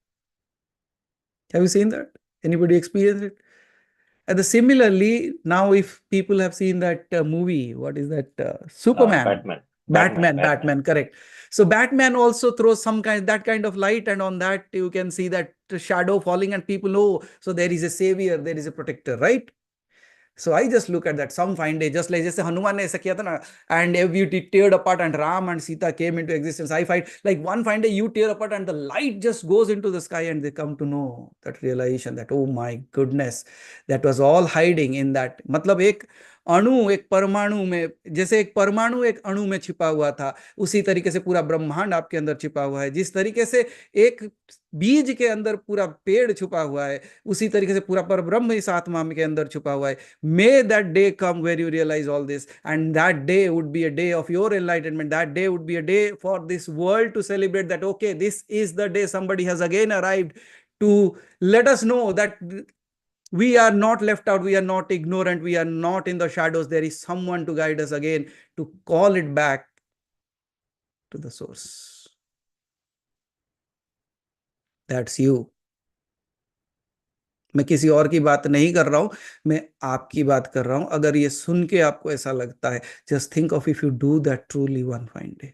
Have you seen that? Anybody experienced it? And similarly, now if people have seen that movie, what is that? Superman. Batman, correct. So Batman also throws that kind of light, and on that you can see that shadow falling, and people know, so there is a savior, there is a protector, right? So I just look at that some fine day, just like जैसे हनुमान ने ऐसा किया था ना, and you teared apart and Ram and Sita came into existence. I find like one fine day you tear apart and the light just goes into the sky, and they come to know that realization that oh my goodness, that was all hiding in that. मतलब एक अणु एक परमाणु में, जैसे एक परमाणु एक अणु में छिपा हुआ था, उसी तरीके से पूरा ब्रह्मांड आपके अंदर छिपा हुआ है. जिस तरीके से एक बीज के अंदर पूरा पेड़ छुपा हुआ है, उसी तरीके से पूरा परब्रह्म इस आत्मा के अंदर छुपा हुआ है. May that day come where you realize all this, and that day would be a day of your enlightenment. That day would be a day for this world to celebrate that, okay, this is the day somebody has again arrived to let us know that we are not left out, we are not ignorant, we are not in the shadows. There is someone to guide us again, to call it back to the source. That's you. मैं किसी और की बात नहीं कर रहा हूं, मैं आपकी बात कर रहा हूं. अगर ये सुन के आपको ऐसा लगता है, just think of if you do that truly one fine day.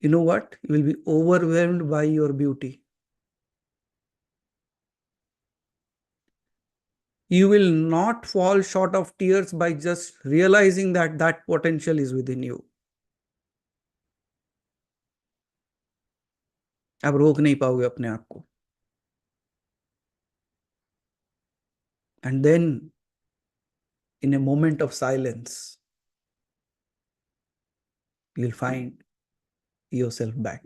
You know what? You will be overwhelmed by your beauty. You will not fall short of tears by just realizing that that potential is within you. आप रोक नहीं पाओगे अपने आप को. And then, in a moment of silence, you'll find yourself back.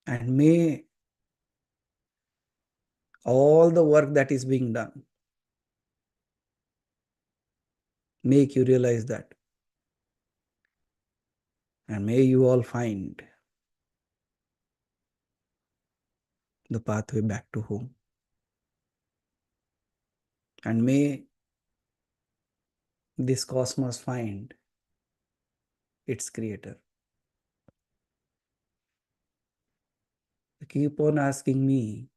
And may all the work that is being done make you realize that. And may you all find the pathway back to home. And may this cosmos find its creator. Keep on asking me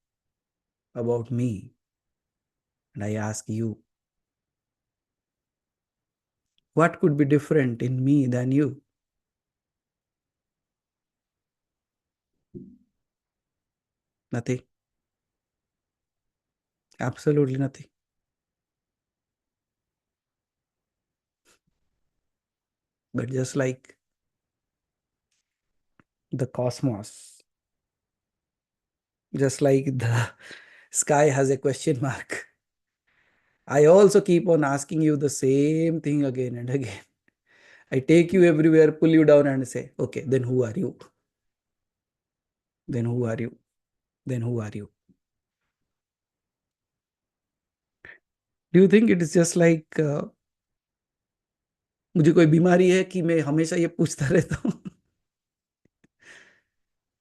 about me, and I ask you, what could be different in me than you? Nothing. Absolutely nothing. But just like the cosmos, just like the sky has a question mark, I also keep on asking you the same thing again and again. I take you everywhere, pull you down, and say, okay, then who are you? Then who are you? Then who are you? Do you think it is just like मुझे कोई बीमारी है कि मैं हमेशा ये पूछता रहता हूँ?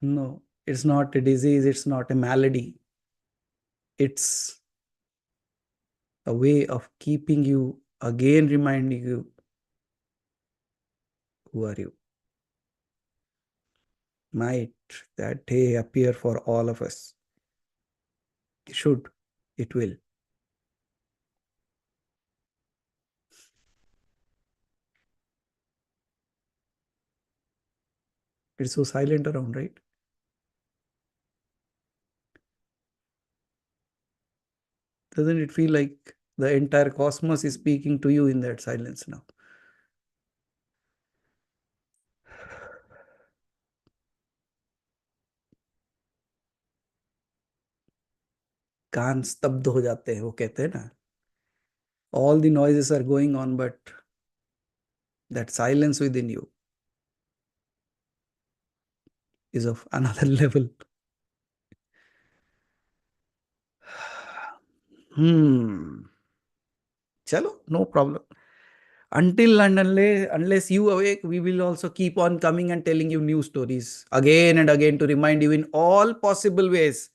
No, it's not a disease, it's not a malady. It's a way of keeping you, again reminding you, who are you? Might that day appear for all of us? It should, it will. It's so silent around, right? Doesn't it feel like the entire cosmos is speaking to you in that silence now? कान स्तब्ध हो जाते हैं, वो कहते हैं ना, all the noises are going on, but that silence within you is of another level. Chalo, no problem. Until and unless you awake, we will also keep on coming and telling you new stories again and again to remind you in all possible ways.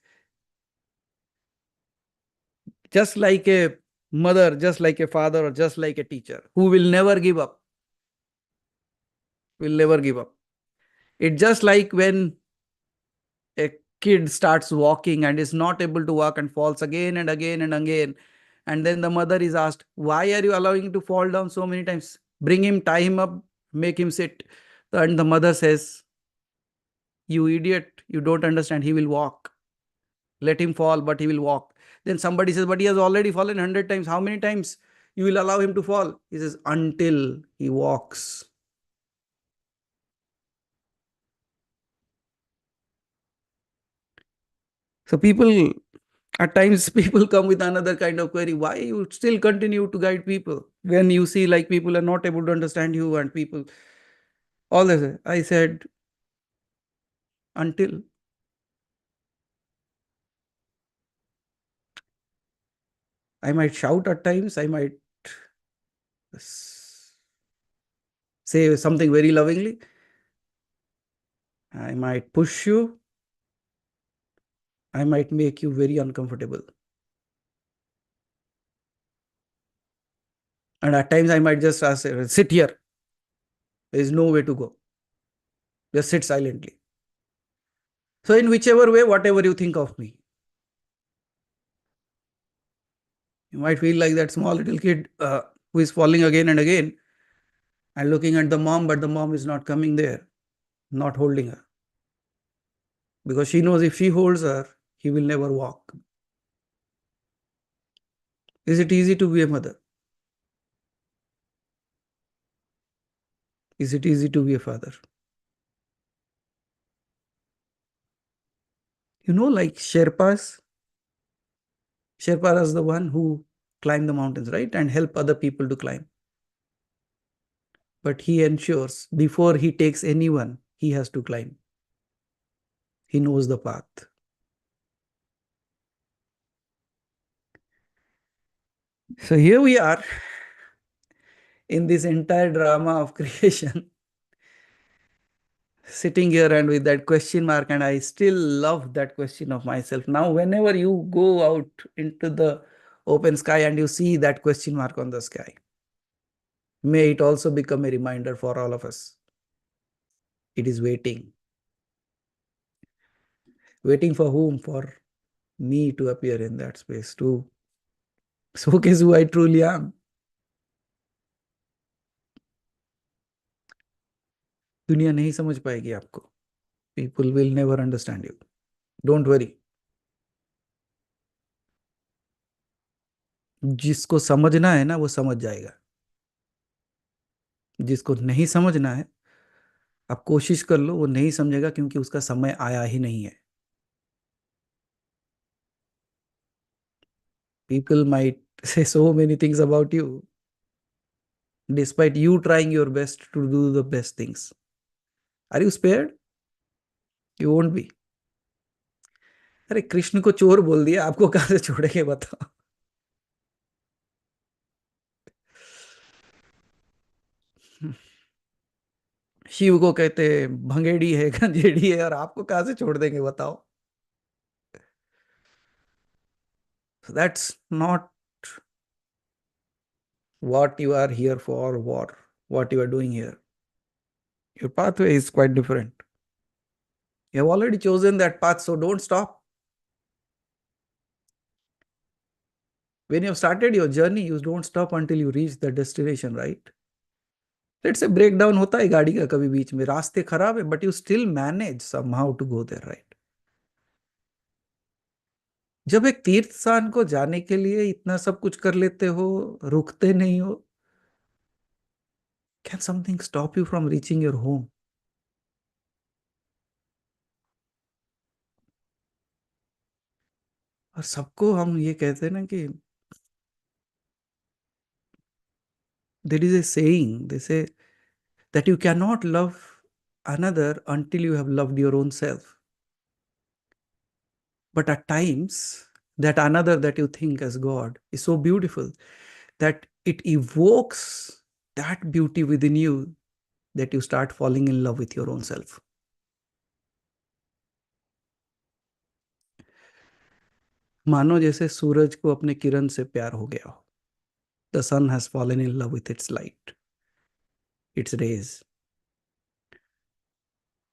Just like a mother, just like a father, or just like a teacher who will never give up. Will never give up. It's just like when a kid starts walking and is not able to walk and falls again and again and again. And then the mother is asked, why are you allowing him to fall down so many times? Bring him, tie him up, make him sit. And the mother says, you idiot, you don't understand. He will walk. Let him fall, but he will walk. Then somebody says, but he has already fallen 100 times. How many times you will allow him to fall? He says, until he walks. So people, at times people come with another kind of query. Why you still continue to guide people when you see like people are not able to understand you and people, all this. I said, until. I might shout at times. I might say something very lovingly. I might push you. I might make you very uncomfortable. And at times I might just ask, sit here. There is no way to go. Just sit silently. So in whichever way, whatever you think of me, you might feel like that small little kid who is falling again and again and looking at the mom, but the mom is not coming there, not holding her. Because she knows if she holds her, he will never walk. Is it easy to be a mother? Is it easy to be a father? You know, like Sherpas is the one who climb the mountains, right? And help other people to climb. But he ensures before he takes anyone, he has to climb. He knows the path. So here we are in this entire drama of creation, sitting here and with that question mark, and I still love that question of myself. Now, whenever you go out into the open sky and you see that question mark on the sky, may it also become a reminder for all of us. It is waiting. Waiting for whom? For me to appear in that space, to showcase who I truly am. दुनिया नहीं समझ पाएगी आपको. People will never understand you. Don't worry. जिसको समझना है ना, वो समझ जाएगा. जिसको नहीं समझना है, आप कोशिश कर लो, वो नहीं समझेगा क्योंकि उसका समय आया ही नहीं है. People might say so many things about you, despite you trying your best to do the best things. Are you spared? You won't be. अरे कृष्ण को चोर बोल दिया, आपको कहां से छोड़ेंगे बताओ. शिव को कहते भंगेड़ी है, गंजेड़ी है, और आपको कहां से छोड़ देंगे बताओ. So that's not what you are here for, or what you are doing here. Your pathway is quite different. You have already chosen that path, so don't stop. When you have started your journey, you don't stop until you reach the destination, right? Let's say breakdown होता है गाड़ी का कभी बीच में, रास्ते खराब है, but you still manage somehow to go there, right? जब एक तीर्थ स्थान को जाने के लिए इतना सब कुछ कर लेते हो, रुकते नहीं हो, can something stop you from reaching your home? और सबको हम ये कहते हैं ना कि there is a saying, they say that you cannot love another until you have loved your own self. But at times, that another that you think as God is so beautiful that it evokes that beauty within you that you start falling in love with your own self. मानो जैसे सूरज को अपने किरण से प्यार हो गया हो. The sun has fallen in love with its light, its rays.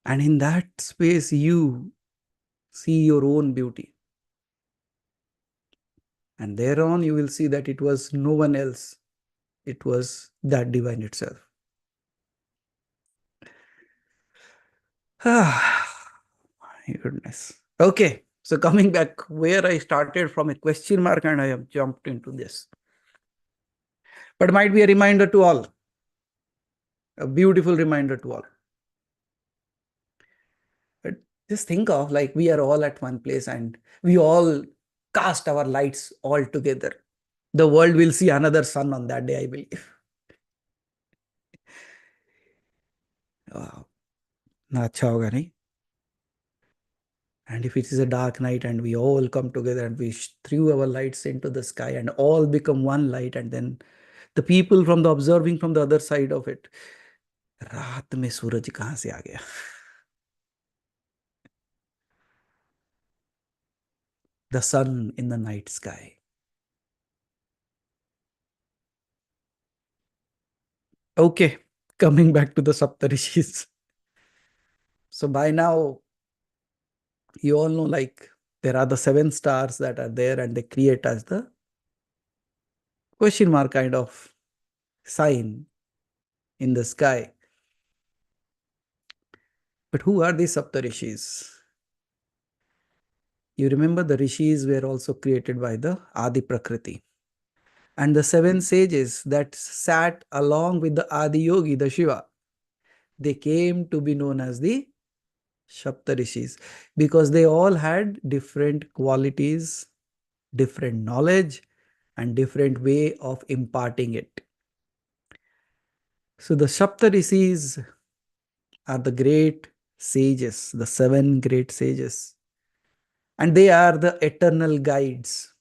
And in that space, you see your own beauty. And thereon, you will see that it was no one else, it was that divine itself. Ah, my goodness. Okay, so coming back where I started from a question mark and I have jumped into this. But might be a reminder to all, a beautiful reminder to all. But just think of like we are all at one place and we all cast our lights all together. The world will see another sun on that day, I believe. Wow. ना अच्छा होगा नहीं? And if it is a dark night and we all come together and we threw our lights into the sky and all become one light, and then the people from the observing from the other side of it, रात में सूरज कहाँ से आ गया? The sun in the night sky. Okay, coming back to the Saptarishis. So by now, you all know like there are the seven stars that are there and they create as the question mark kind of sign in the sky. But who are these Saptarishis? You remember the rishis were also created by the Adi Prakriti. And the seven sages that sat along with the Adi Yogi, the Shiva, they came to be known as the Saptarishis because they all had different qualities, different knowledge, and different way of imparting it. So the Saptarishis are the great sages, the seven great sages, and they are the eternal guides.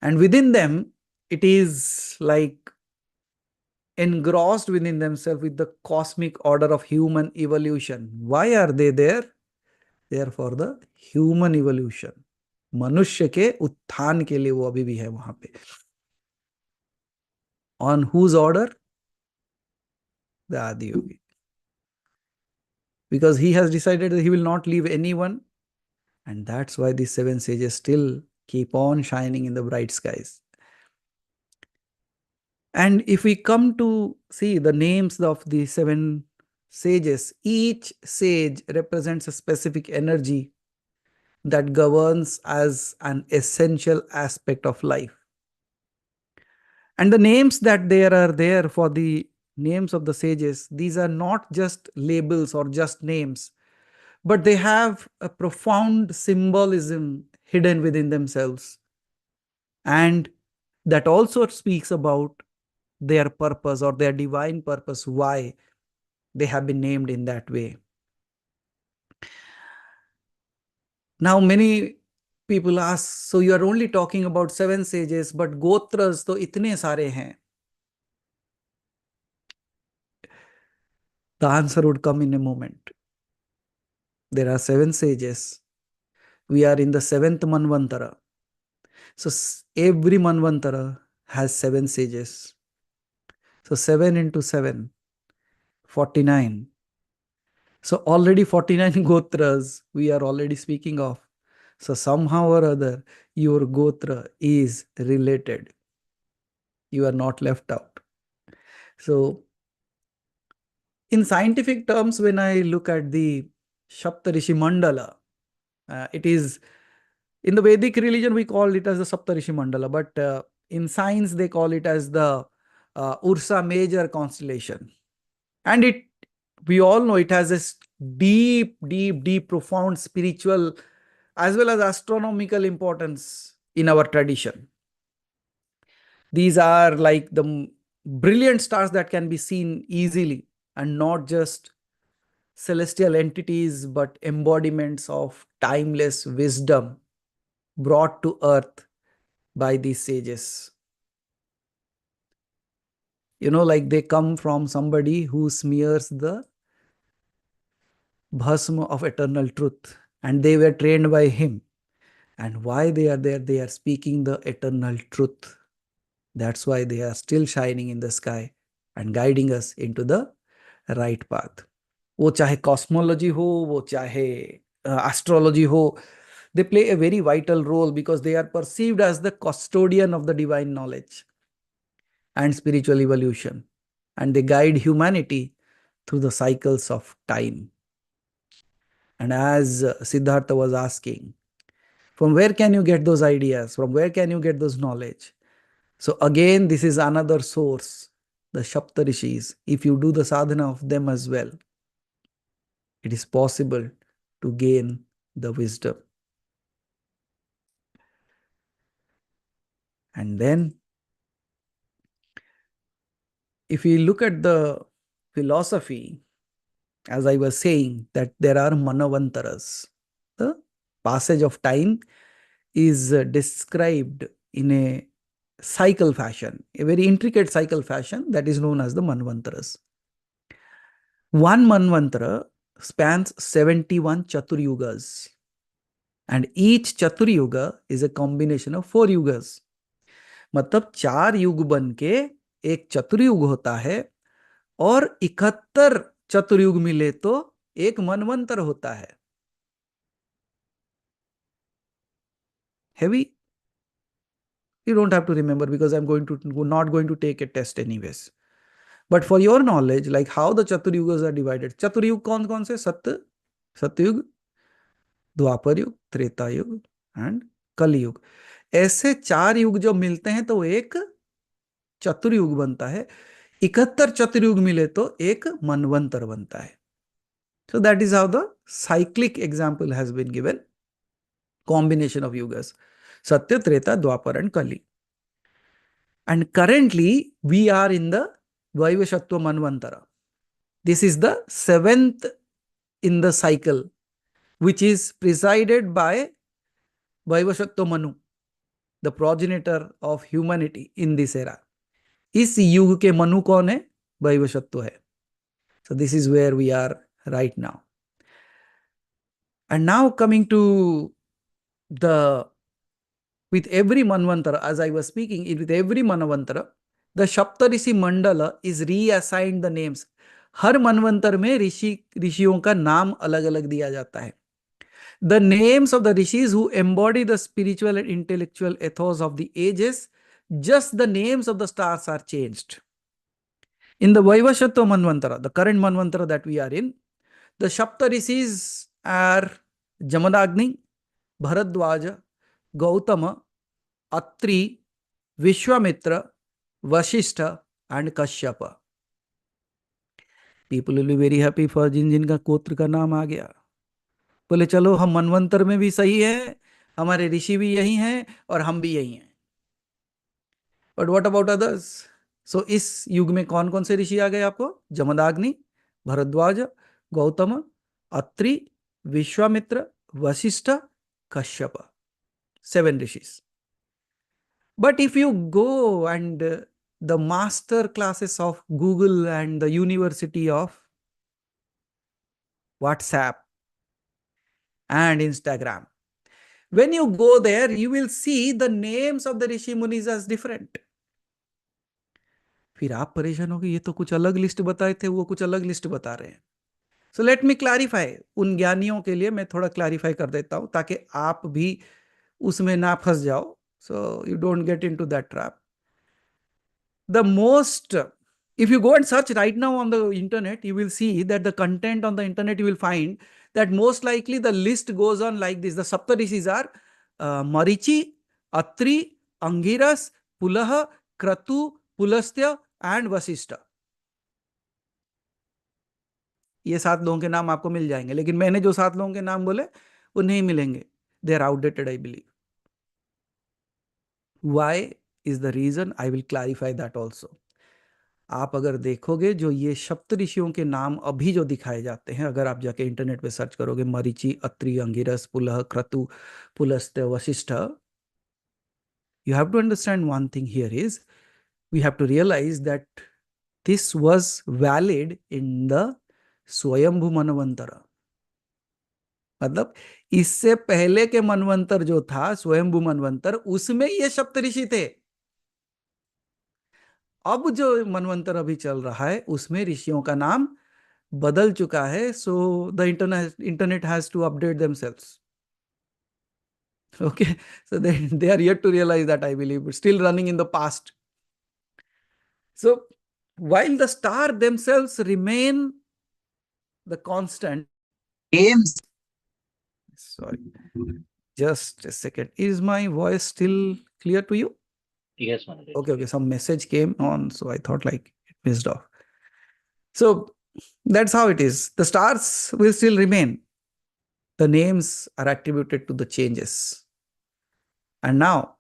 And within them, it is like engrossed within themselves with the cosmic order of human evolution. Why are they there? They are for the human evolution. मनुष्य के उत्थान के लिए वो अभी भी है वहां पे. On whose order? The Adi Yogi. Because he has decided that he will not leave anyone. And that's why these seven sages still keep on shining in the bright skies. And if we come to see the names of the seven sages, each sage represents a specific energy that governs as an essential aspect of life. And the names that there are there for the names of the sages, these are not just labels or just names, but they have a profound symbolism hidden within themselves. And that also speaks about their purpose or their divine purpose, why they have been named in that way. Now, many people ask, so you are only talking about seven sages, but gotras to itne sare hain. The answer would come in a moment. There are seven sages. We are in the seventh Manvantara. So every Manvantara has seven sages. So 7 into 7, 49. So already 49 gotras we are already speaking of. So somehow or other, your gotra is related. You are not left out. So in scientific terms, when I look at the Saptarishi Mandala, it is In the Vedic religion, we call it as the Saptarishi Mandala, but in science, they call it as the Ursa Major constellation. And we all know it has this deep, deep, deep, profound spiritual as well as astronomical importance in our tradition. These are like the brilliant stars that can be seen easily, and not just celestial entities, but embodiments of timeless wisdom brought to earth by these sages. Like they come from somebody who smears the bhasma of eternal truth, and they were trained by him. And why they are there? They are speaking the eternal truth. That's why they are still shining in the sky and guiding us into the right path. वो चाहे cosmology हो, वो चाहे astrology हो, they play a very vital role because they are perceived as the custodian of the divine knowledge and spiritual evolution, and they guide humanity through the cycles of time. And as Siddhartha was asking, from where can you get those ideas? From where can you get those knowledge? So again, this is another source, the Shaptarishis. If you do the sadhana of them as well, it is possible to gain the wisdom. And then, if we look at the philosophy, as I was saying, that there are manavantaras. The passage of time is described in a cycle fashion, a very intricate cycle fashion that is known as the manvantaras. One manvantara spans 71 chaturyugas, and each chaturyuga is a combination of 4 yugas. मतलब 4 युग बन के एक चतुर्युग होता है, और 71 चतुर्युग मिले तो एक मनवंतर होता है. Heavy? You don't have to remember because I'm not going to take a test anyways. But for your knowledge, like how the chaturyugas are divided. चतुर्युग कौन कौन से? सत्ययुग, द्वापर युग, त्रेता युग एंड कलयुग. ऐसे 4 युग जब मिलते हैं तो एक चतुर्युग बनता है. 71 चतुर्युग मिले तो एक मनवंतर बनता है. So that is how the cyclic example has been given. Combination of yugas. Satya, Treta, Dwapar and Kali. And currently we are in the Vaivashattva Manvantara. This is the 7th in the cycle, which is presided by Vaivashattva Manu, the progenitor of humanity in this era. इस युग के मनु कौन है? वैवशत्व है. So this is where we are right now. And now coming to with every manvantara, as I was speaking, with every manvantara, the Shaptarishi Mandala is reassigned the names. हर मनवंतर में ऋषियों का नाम अलग अलग दिया जाता है. The names of the rishis who embody the spiritual and intellectual ethos of the ages, just the names of the stars are changed. In the Vaivashattva Manvantara, the current Manvantara that we are in, the Shaptarishis are Jamadagni, Bharadwaja, Gautama, Atri, Vishwamitra, Vashishta and Kashyapa. People will be very happy for जिनका गोत्र का नाम आ गया. बोले चलो हम मनवंतर में भी सही है, हमारे ऋषि भी यही हैं और हम भी यही हैं. But what about others? So इस युग में कौन कौन से ऋषि आ गए आपको? Jamadagni, Bharadwaj, Gautam, Atri, Vishwamitra, Vashishtha, Kashyap. 7 rishis. But if you go and the master classes of Google and the University of WhatsApp and Instagram, when you go there, you will see the names of the Rishi Munis as different. फिर आप परेशान हो गए, ये तो कुछ अलग list बताए थे, वो कुछ अलग लिस्ट बता रहे हैं. So let me clarify. उन ज्ञानियों के लिए मैं थोड़ा क्लैरिफाई कर देता हूं ताकि आप भी उसमें ना फंस जाओ. So you don't get into that trap. If you go and search right now on the internet, you will see that the content on the internet, you will find that most likely the list goes on like this. The Saptarishis are Marichi, Atri, Angiras, Pulaha, Kratu, Pulastya and Vasishta. ये 7 लोगों के नाम आपको मिल जाएंगे, लेकिन मैंने जो 7 लोगों के नाम बोले वो नहीं मिलेंगे. They are outdated, I believe. Why is the reason? I will clarify that also. आप अगर देखोगे जो ये सप्त ऋषियों के नाम अभी जो दिखाए जाते हैं, अगर आप जाके इंटरनेट पे सर्च करोगे मरीचि, अत्रि, अंगिरस, पुलह, क्रतु, Pulastya, Vashishtha, you have to understand one thing here is we have to realize that this was valid in the स्वयंभू मनवंतर. मतलब इससे पहले के मनवंतर जो था स्वयंभू मनवंतर, उसमें ये सप्त ऋषि थे. अब जो मनवंतर अभी चल रहा है उसमें ऋषियों का नाम बदल चुका है. So the internet has to update themselves. Okay, so they are yet to realize that, I believe, but still running in the past. So while the star themselves remain the constant names, sorry, just a second, is my voice still clear to you? Yes, Manager. Okay, some message came on, so I thought like it missed off. So that's how it is. The stars will still remain. The names are attributed to the changes. And now,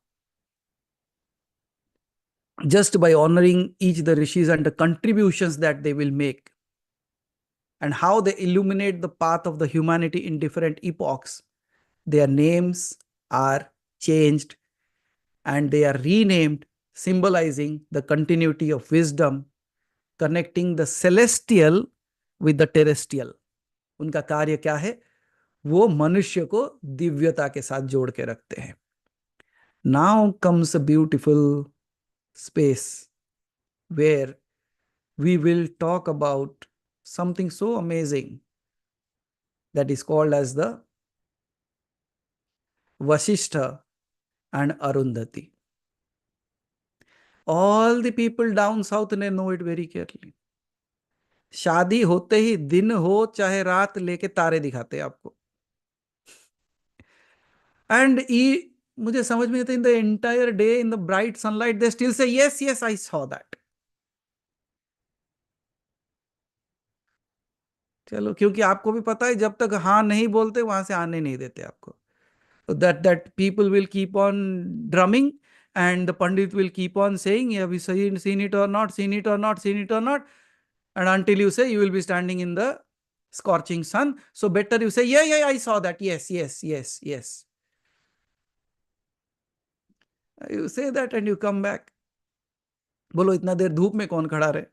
just by honoring each the rishis and the contributions that they will make and how they illuminate the path of the humanity in different epochs, their names are changed and they are renamed, symbolizing the continuity of wisdom, connecting the celestial with the terrestrial. उनका कार्य क्या है? वो मनुष्य को दिव्यता के साथ जोड़ के रखते हैं. Now comes a beautiful space where we will talk about something so amazing that is called as the Vasishtha and Arundhati. All the people down south they know it very clearly. शादी होते ही दिन हो चाहे रात लेके तारे दिखाते हैं आपको. And मुझे समझ में आता है, in the entire day in the bright sunlight they still say yes, yes, I saw that. चलो, क्योंकि आपको भी पता है जब तक हाँ नहीं बोलते वहां से आने नहीं देते आपको. That people will keep on drumming and the Pandit will keep on saying, have you seen it or not, seen it or not, seen it or not, and until you say you will be standing in the scorching sun. So better you say, yeah, I saw that, yes, yes, yes, yes. You say that and you come back. बोलो इतना देर धूप में कौन खड़ा रहे?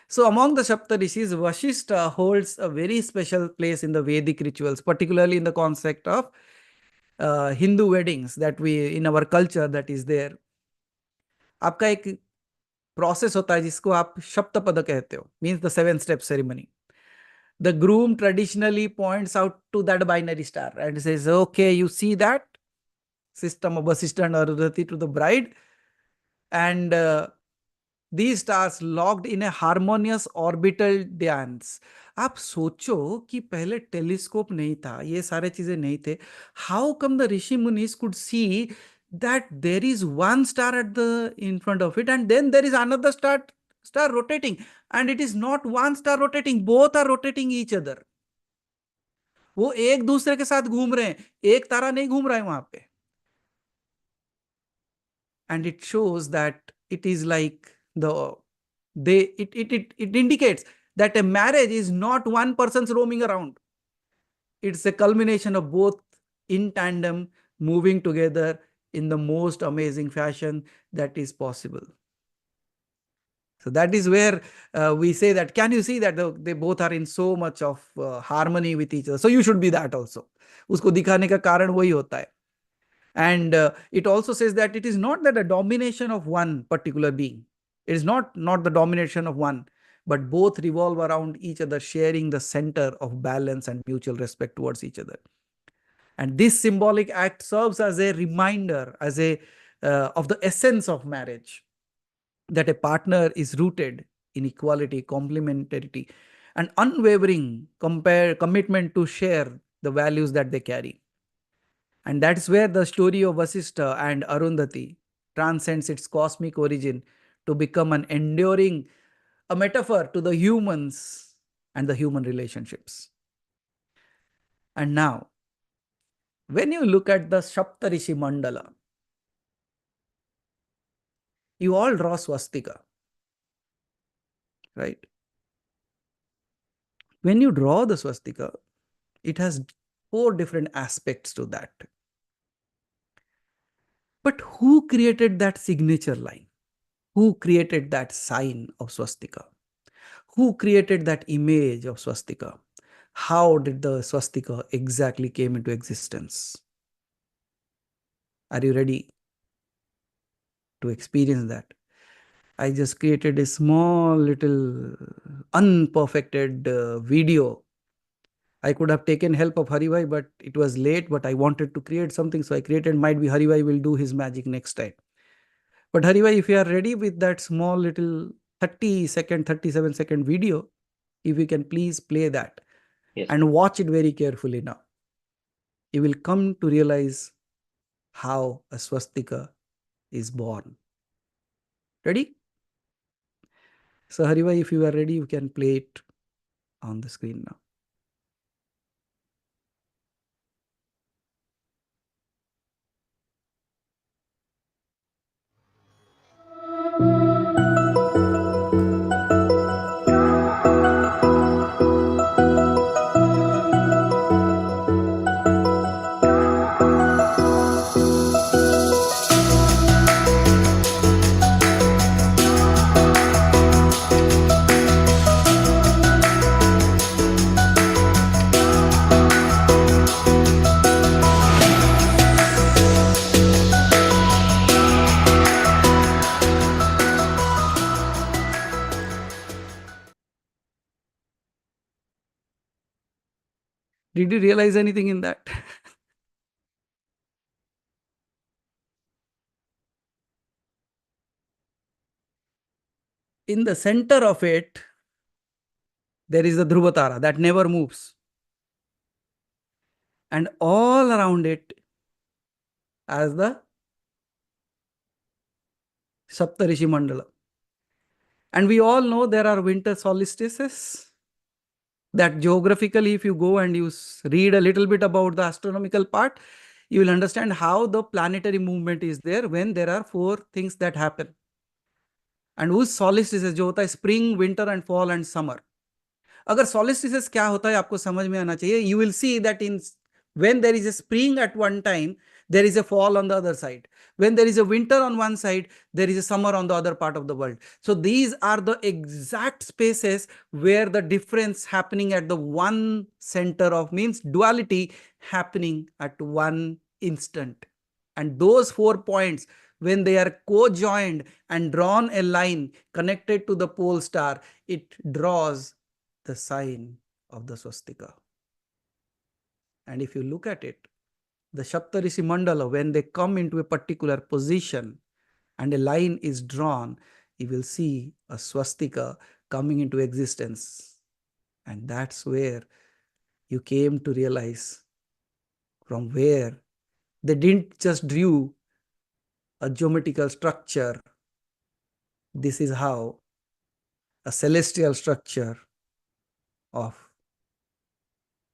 So among the Sapta Rishis, Vashishta holds a very special place in the Vedic rituals, particularly in the concept of Hindu weddings that we, in our culture, that is there. आपका एक process होता है जिसको आप सप्तपद कहते हो, means the 7-step ceremony. The groom traditionally points out to that binary star and says, okay, you see that system of Vasishtha and Arundhati to the bride, and these stars locked in a harmonious orbital dance. आप सोचो कि पहले telescope नहीं था, ये सारे चीजें नहीं थे. How come the Rishi Munis could see that there is one star at the in front of it and then there is another star rotating, and it is not one star rotating, both are rotating each other. वो एक दूसरे के साथ घूम रहे हैं, एक तारा नहीं घूम रहा है वहां पे. And it shows that it is like it indicates that a marriage is not one person's roaming around. It's a culmination of both in tandem, moving together in the most amazing fashion that is possible. So that is where we say that, can you see that they both are in so much of harmony with each other? So you should be that also. उसको दिखाने का कारण वही होता है. And it also says that it is not that a domination of one particular being. It is not the domination of one, but both revolve around each other, sharing the center of balance and mutual respect towards each other. And this symbolic act serves as a reminder, as a of the essence of marriage, that a partner is rooted in equality, complementarity, and unwavering commitment to share the values that they carry. And that's where the story of Vasishtha and Arundhati transcends its cosmic origin to become an enduring, a metaphor to the humans and the human relationships. And now, when you look at the Saptarishi Mandala, you all draw swastika, right? When you draw the swastika, it has 4 different aspects to that. But who created that signature line? Who created that sign of swastika? Who created that image of swastika? How did the swastika exactly came into existence? Are you ready to experience that? I just created a small little unperfected video. I could have taken help of Haribhai, but it was late, but I wanted to create something. So I created, might be Haribhai will do his magic next time. But Haribhai, if you are ready with that small little 30-second, 37-second video, if you can please play that. Yes, and watch it very carefully now. You will come to realize how a swastika is born. Ready? So Haribhai, if you are ready, you can play it on the screen now. Did you realize anything in that? In the center of it, there is the Dhruvatara that never moves. And all around it, as the Saptarishi Mandala. And we all know there are winter solstices. That geographically, if you go and you read a little bit about the astronomical part, you will understand how the planetary movement is there when there are 4 things that happen. And whose solstices जो होता है spring, winter and fall and summer. अगर solstices क्या होता है आपको समझ में आना चाहिए. You will see that when there is a spring at one time, there is a fall on the other side. When there is a winter on one side, there is a summer on the other part of the world. So these are the exact spaces where the difference happening at the one center of means duality happening at one instant. And those 4 points, when they are co-joined and drawn a line connected to the pole star, it draws the sign of the swastika. And if you look at it, the Saptarishi Mandala, when they come into a particular position and a line is drawn, you will see a swastika coming into existence. And that's where you came to realize from where they didn't just drew a geometrical structure. This is how a celestial structure of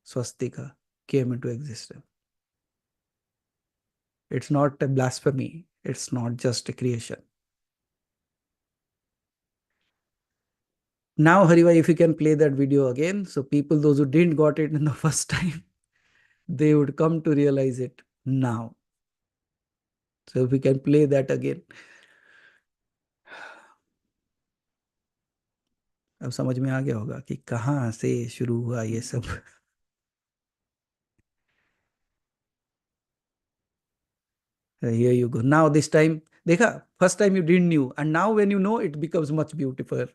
swastika came into existence. It's not a blasphemy. It's not just a creation. Now, Haribhai, if you can play that video again, so people, those who didn't got it in the first time, they would come to realize it now. So if we can play that again. अब समझ में आ गया होगा कि कहाँ से शुरू हुआ ये सब. Here you go. Now this time, देखा, first time you didn't knew, and now when you know, it becomes much beautiful.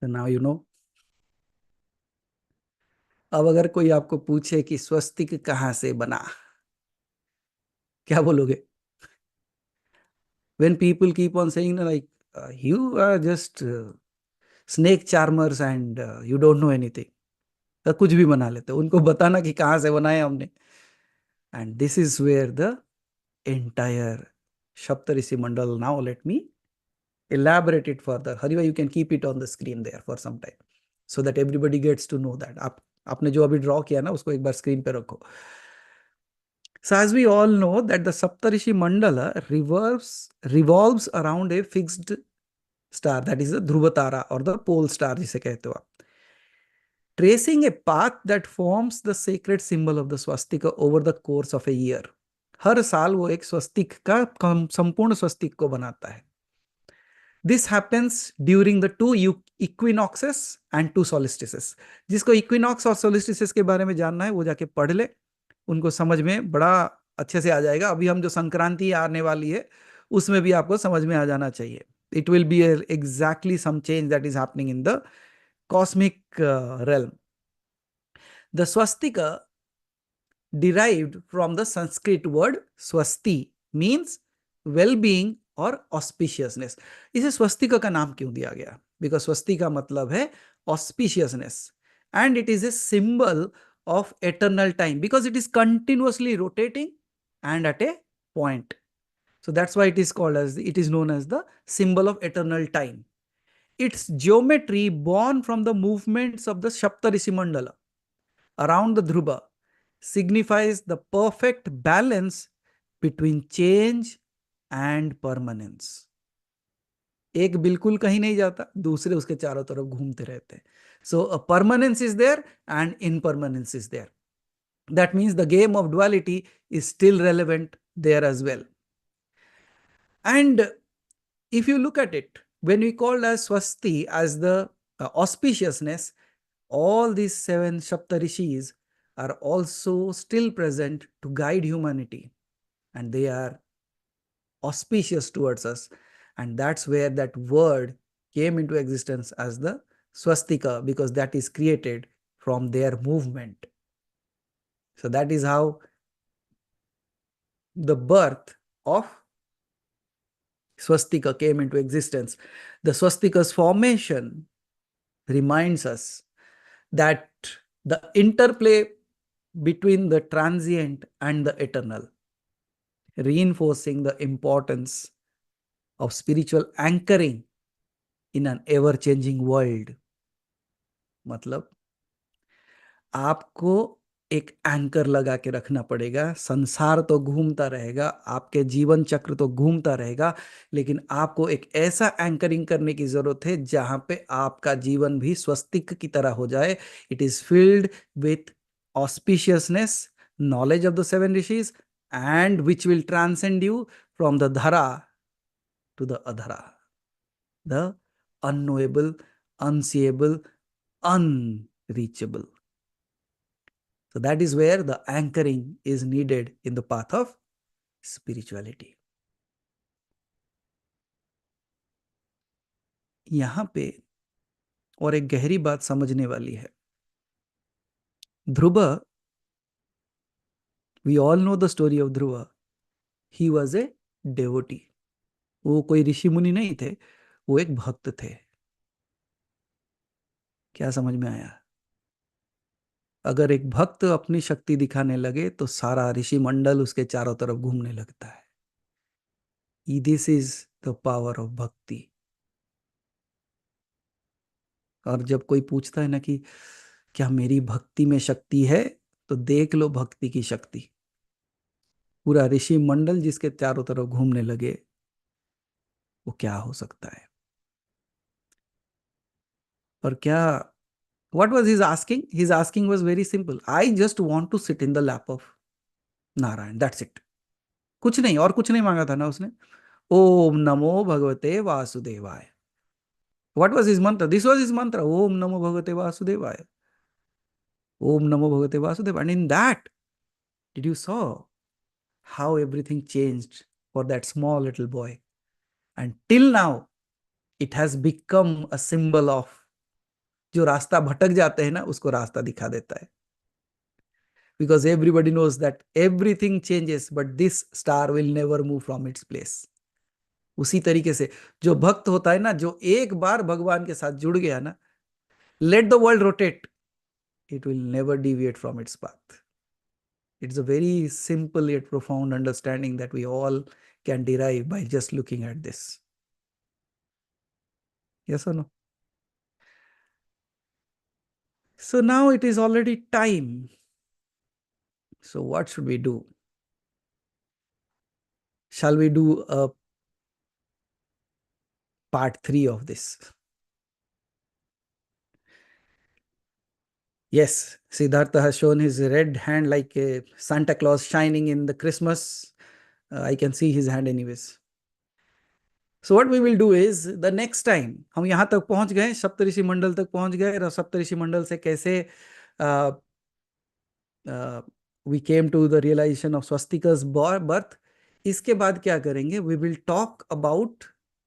So now you know. अब अगर कोई आपको पूछे कि स्वस्तिक कहाँ से बना, क्या बोलोगे? When people keep on saying like you are just snake charmers and you don't know anything, तो कुछ भी बना लेते, उनको बताना कि कहाँ से बनाया हमने. And this is where the entire Saptarishi Mandal. Now let me elaborate it further. Hariva, you can keep it on the screen there for some time so that everybody gets to know that. आपने जो अभी draw किया ना उसको एक बार screen पे रखो. So as we all know that the Saptarishi Mandala revolves around a fixed star, that is the Dhruva Tara or the pole star जिसे कहते हो आप. Tracing a path that forms the sacred symbol of the swastika over the course of a year. हर साल वो एक स्वस्तिक का संपूर्ण स्वस्तिक को बनाता है. This happens during the two equinoxes and two solstices. जिसको equinox और solstices के बारे में जानना है वो जाके पढ़ ले, उनको समझ में बड़ा अच्छे से आ जाएगा. अभी हम जो संक्रांति आने वाली है उसमें भी आपको समझ में आ जाना चाहिए. It will be exactly some change that is happening in the cosmic realm. The swastika derived from the Sanskrit word swasti means well-being और auspiciousness. इसे स्वस्तिका का नाम क्यों दिया गया? Because स्वस्तिका मतलब है auspiciousness and it is a symbol of eternal time because it is continuously rotating and at a point. So that's why it is known as the symbol of eternal time. Its geometry born from the movements of the Saptarishi Mandala around the Dhruva signifies the perfect balance between change and permanence. एक बिल्कुल कहीं नहीं जाता, दूसरे उसके चारों तरफ घूमते रहते हैं. So a permanence is there and impermanence is there. That means the game of duality is still relevant there as well. And if you look at it, when we call as swasti as the auspiciousness, all these seven Saptarishis are also still present to guide humanity and they are auspicious towards us. And that's where that word came into existence as the swastika because that is created from their movement. So that is how the birth of swastika came into existence. The swastika's formation reminds us that the interplay between the transient and the eternal, reinforcing the importance of spiritual anchoring in an ever-changing world. मतलब आपको एक anchor लगा के रखना पड़ेगा. संसार तो घूमता रहेगा, आपके जीवन चक्र तो घूमता रहेगा, लेकिन आपको एक ऐसा एंकरिंग करने की जरूरत है जहां पे आपका जीवन भी स्वस्तिक की तरह हो जाए. It is filled with auspiciousness, knowledge of the seven rishis, and which will transcend you from the dhara to the adhara, the unknowable, unseeable, unreachable. So that is where the anchoring is needed in the path of spirituality. यहां पे और एक गहरी बात समझने वाली है. ध्रुव, we all know the story of Dhruva. He was a devotee. वो कोई ऋषि मुनि नहीं थे, वो एक भक्त थे. क्या समझ में आया? अगर एक भक्त अपनी शक्ति दिखाने लगे तो सारा ऋषि मंडल उसके चारों तरफ घूमने लगता है. This is the power of bhakti. और जब कोई पूछता है ना कि क्या मेरी भक्ति में शक्ति है, तो देख लो भक्ति की शक्ति. पूरा ऋषि मंडल जिसके चारों तरफ घूमने लगे, वो क्या हो सकता है? और क्या, what was his asking? His asking was very simple. I just want to sit in the lap of Narayan. That's it. कुछ नहीं, और कुछ नहीं मांगा था ना उसने. ओम नमो भगवते वासुदेवाय. What was his mantra? This was his mantra. Om namo bhagavate vasudevaya. Om namo bhagavate vasudevaya. And in that, did you saw how everything changed for that small little boy? And till now, it has become a symbol of जो रास्ता भटक जाते हैं ना, उसको रास्ता दिखा देता है. Because everybody knows that everything changes, but this star will never move from its place. उसी तरीके से जो भक्त होता है ना, जो एक बार भगवान के साथ जुड़ गया ना, let the world rotate, it will never deviate from its path. It's a very simple yet profound understanding that we all can derive by just looking at this. Yes or no? So now it is already time. So what should we do? Shall we do a part 3 of this? Yes, Siddhartha has shown his red hand like a Santa Claus shining in the Christmas. I can see his hand anyways. So what we will do is the next time हम यहाँ तक पहुँच गए, सप्तऋषि मंडल तक पहुँच गए, और सप्तऋषि मंडल से कैसे we came to the realization of Swastika's birth. इसके बाद क्या करेंगे? We will talk about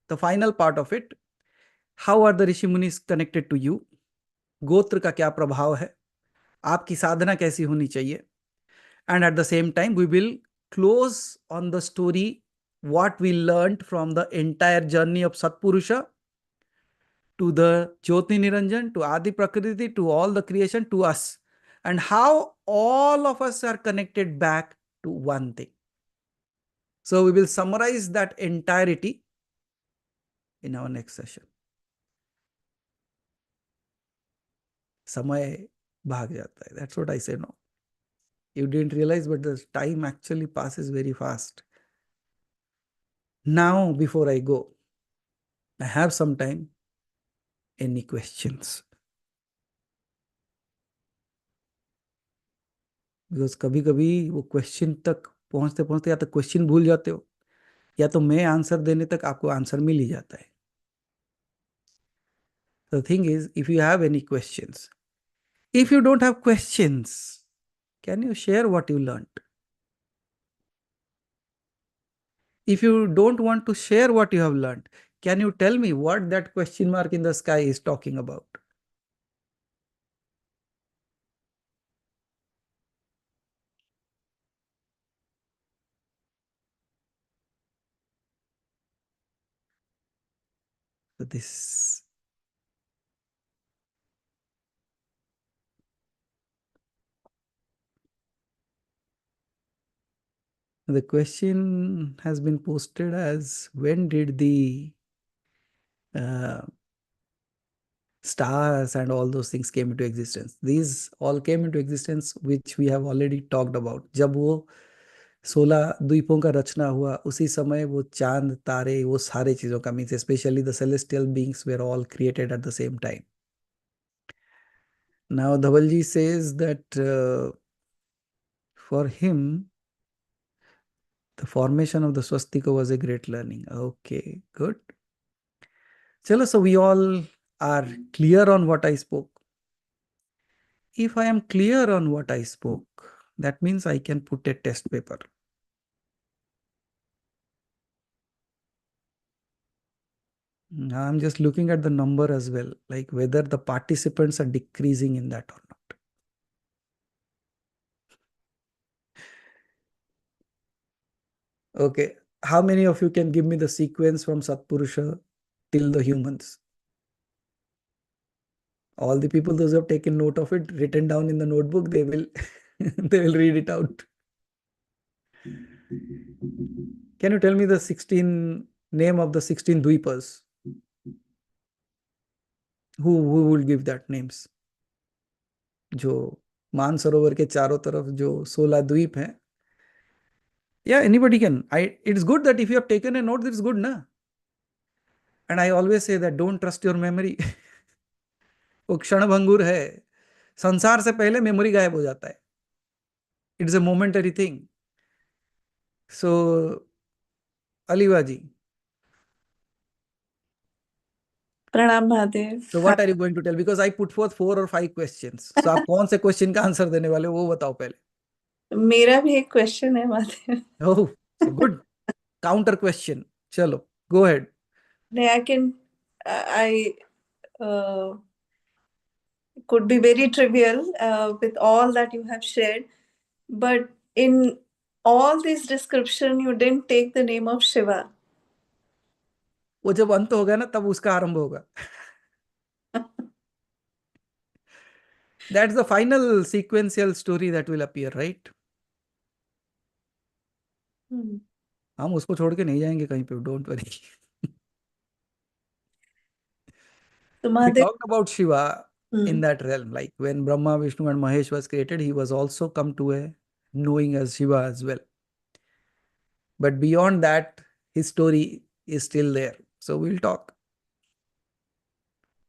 the final part of it. How are the Rishi Munis connected to you? गोत्र का क्या प्रभाव है? आपकी साधना कैसी होनी चाहिए? And at the same time, we will close on the story what we learned from the entire journey of Satpurusha to the Jyoti Niranjan, to Adi Prakriti, to all the creation, to us, and how all of us are connected back to one thing. So we will summarize that entirety in our next session. समय भाग जाता है. That's what I say now. You didn't realize, but the time actually passes very fast. Now, before I go, I have some time. Any questions? Because कभी कभी वो question तक पहुंचते पहुंचते या तो क्वेश्चन भूल जाते हो, या तो मैं आंसर देने तक आपको आंसर मिल ही जाता है. The thing is, if you have any questions, if you don't have questions, can you share what you learned? If you don't want to share what you have learned, can you tell me what that question mark in the sky is talking about? So this, the question has been posted as, when did the stars and all those things came into existence? These all came into existence, which we have already talked about. जब वो 16 द्वीपों का रचना हुआ, उसी समय वो चांद तारे वो सारे चीजों का means specially the celestial beings were all created at the same time. Now Dhavalji says that for him the formation of the swastika was a great learning. Okay, good. Chalo, so we all are clear on what I spoke. If I am clear on what I spoke, that means I can put a test paper. I'm just looking at the number as well, like whether the participants are decreasing in that or not. Okay, how many of you can give me the sequence from Satpurusha till the humans? All the people, those who have taken note of it, written down in the notebook, they will they will read it out. Can you tell me the 16 name of the 16 Dweepas? Who will give that names? जो मानसरोवर के चारों तरफ जो 16 द्वीप हैं. Yeah, anybody can. It's good that if you have taken a note, it's good, na? And I always say that don't trust your memory. वो क्षणभंगुर है. संसार से पहले मेमोरी गायब हो जाता है. It's a momentary thing. So, अलीवा जी. प्रणाम Mahadev. So what are you going to tell? Because I put forth 4 or 5 questions. So आप कौन से क्वेश्चन का आंसर देने वाले हो वो बताओ पहले. मेरा भी एक क्वेश्चन है Mahadev. Oh, so good. Counter question. चलो, go ahead. I can I uh, could be very trivial with all that you have shared, but in all this description, you didn't take the name of Shiva. वो जब अंत होगा ना तब उसका आरंभ होगा. That's the final sequential story that will appear, right? हम उसको छोड़ के नहीं जाएंगे कहीं पे, don't worry. So We Mahadev, talked about Shiva in that realm. Like when Brahma, Vishnu, and Mahesh was created, he was also come to a knowing as Shiva as well. But beyond that, his story is still there. So we'll talk.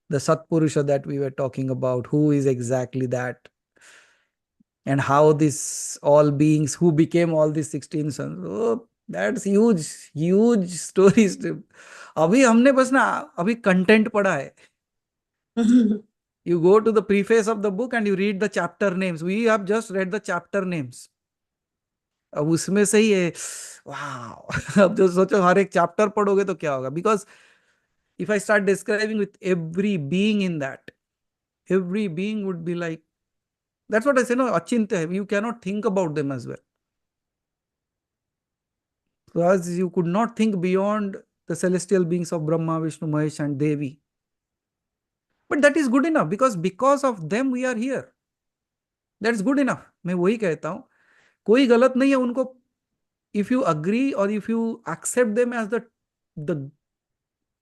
The Satpurusha that we were talking about, who is exactly that, and how this all beings who became all these 16 sons. Oh, that's huge, huge stories. अभी हमने बस ना अभी content पढ़ा है. You go to the preface of the book and you read the chapter names. We have just read the chapter names. अब उसमें से ही है वाह. अब जो सोचो हर एक चैप्टर पढ़ोगे तो क्या होगा. Because if I start describing with every being in that, every being would be like, that's what I say, no, achintya hai. You cannot think about them as well. Because you could not think beyond the celestial beings of Brahma, Vishnu, Mahesh, and Devi. But that is good enough because of them we are here. That's good enough. मैं वही कहता हूँ, कोई गलत नहीं है उनको. If you agree or if you accept them as the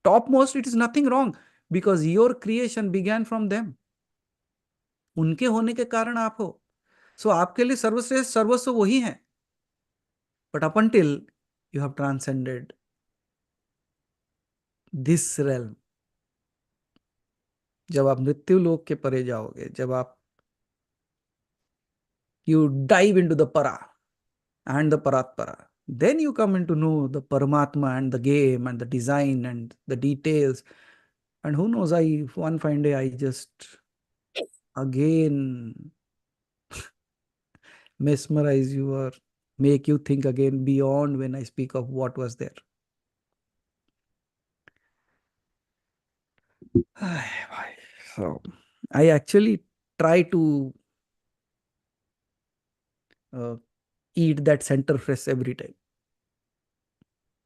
topmost, it is nothing wrong because your creation began from them. उनके होने के कारण आप हो. So आपके लिए सर्वश्रेष्ठ सर्वस्व वही है. But up until you have transcended this realm, जब आप मृत्यु लोक के परे जाओगे, जब आप you dive into the para and the paratpara, then you come into know the Paramatma and the game and the design and the details. And who knows, one fine day I just again mesmerize you or make you think again beyond when I speak of what was there. So I actually try to eat that center fresh every time.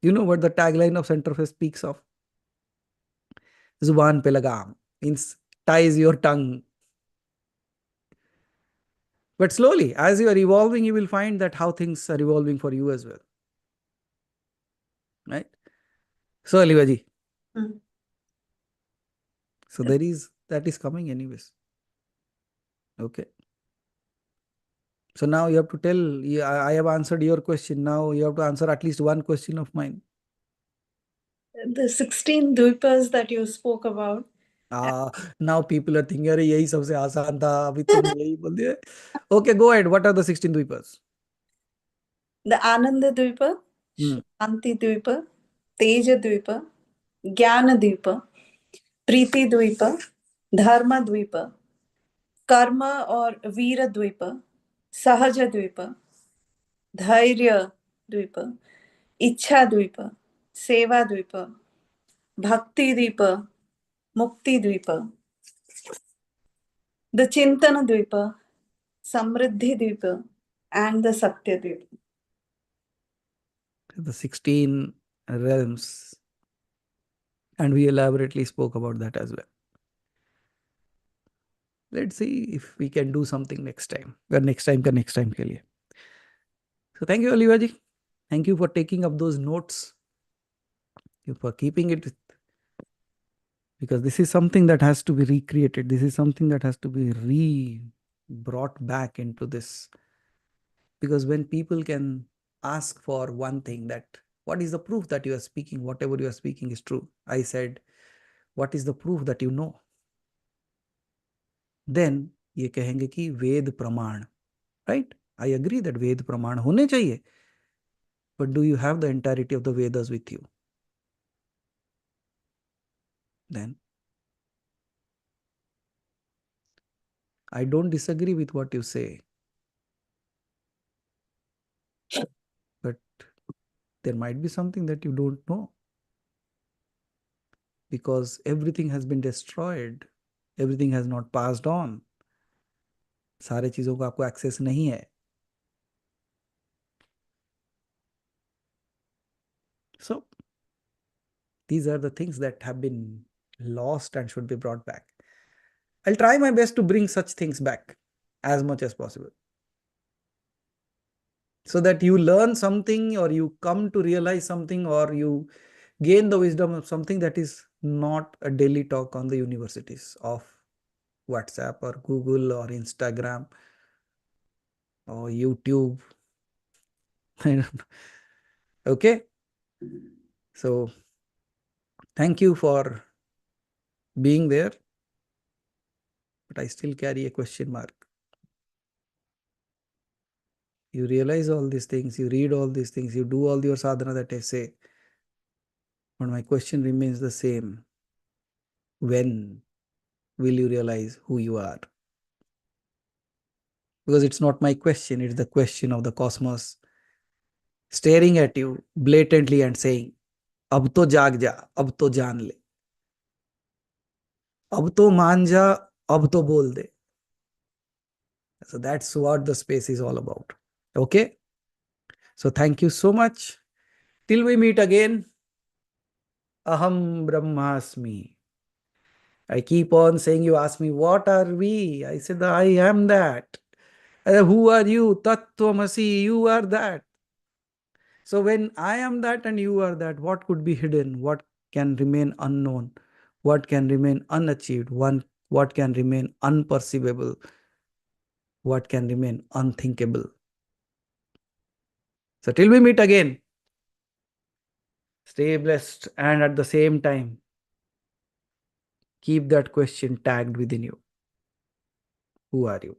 You know what the tagline of center fresh speaks of? Zuban pe lagam means ties your tongue. But slowly, as you are evolving, you will find that how things are evolving for you as well. Right? So, Alivaji. So that is coming anyways. Okay. So now you have to tell, I have answered your question. Now you have to answer at least one question of mine. The 16 dvipas that you spoke about. Now people are thinking, अरे यही सबसे आसान था, अभी तुमने यही बोल दिया. Okay, go ahead. What are the 16 dvipas? The Ananda Dvipa, Shanti Dvipa, Teja Dvipa, Jnana Dvipa, Preeti Dvipa, Dharma Dvipa, Karma or Veera Dvipa, Sahaja Dvipa, Dhairya Dvipa, Ichha Dvipa, Seva Dvipa, Bhakti Dvipa, Mukti Dvipa, the Chintana Dvipa, Samriddhi Dvipa, and the Satya Dvipa. The 16 realms. And we elaborately spoke about that as well. Let's see if we can do something next time. Next time ke liye. So thank you, Alivaji. Thank you for taking up those notes. Thank you for keeping it because this is something that has to be recreated. This is something that has to be brought back into this. Because when people can ask for one thing, that what is the proof that you are speaking, whatever you are speaking is true. I said, what is the proof that you know? Then ये कहेंगे कि वेद प्रमाण, right? I agree that वेद प्रमाण होने चाहिए. But do you have the entirety of the Vedas with you? Then I don't disagree with what you say. But there might be something that you don't know. Because everything has been destroyed Everything has not passed on. सारे चीजों का आपको access नहीं है. So these are the things that have been lost and should be brought back. I'll try my best to bring such things back as much as possible, so that you learn something, or you come to realize something, or you gain the wisdom of something that is not a daily talk on the universities of WhatsApp or Google or Instagram or YouTube. Okay. So thank you for being there, but I still carry a question mark. You realize all these things, you read all these things, you do all your sadhana that I say, but my question remains the same. When will you realize who you are? Because it's not my question, it's the question of the cosmos staring at you blatantly and saying, अब तो जाग जा, अब तो जान ले, अब तो मान जा, अब तो बोल दे. So that's what the space is all about. Okay. So thank you so much. Till we meet again. Aham Brahmasmi. I keep on saying, you ask me, what are we? I said, I am that. Who are you? Tattvamasi, you are that. So when I am that and you are that, what could be hidden? What can remain unknown? What can remain unachieved? What can remain unperceivable? What can remain unthinkable? So till we meet again, stay blessed, and at the same time, keep that question tagged within you. Who are you?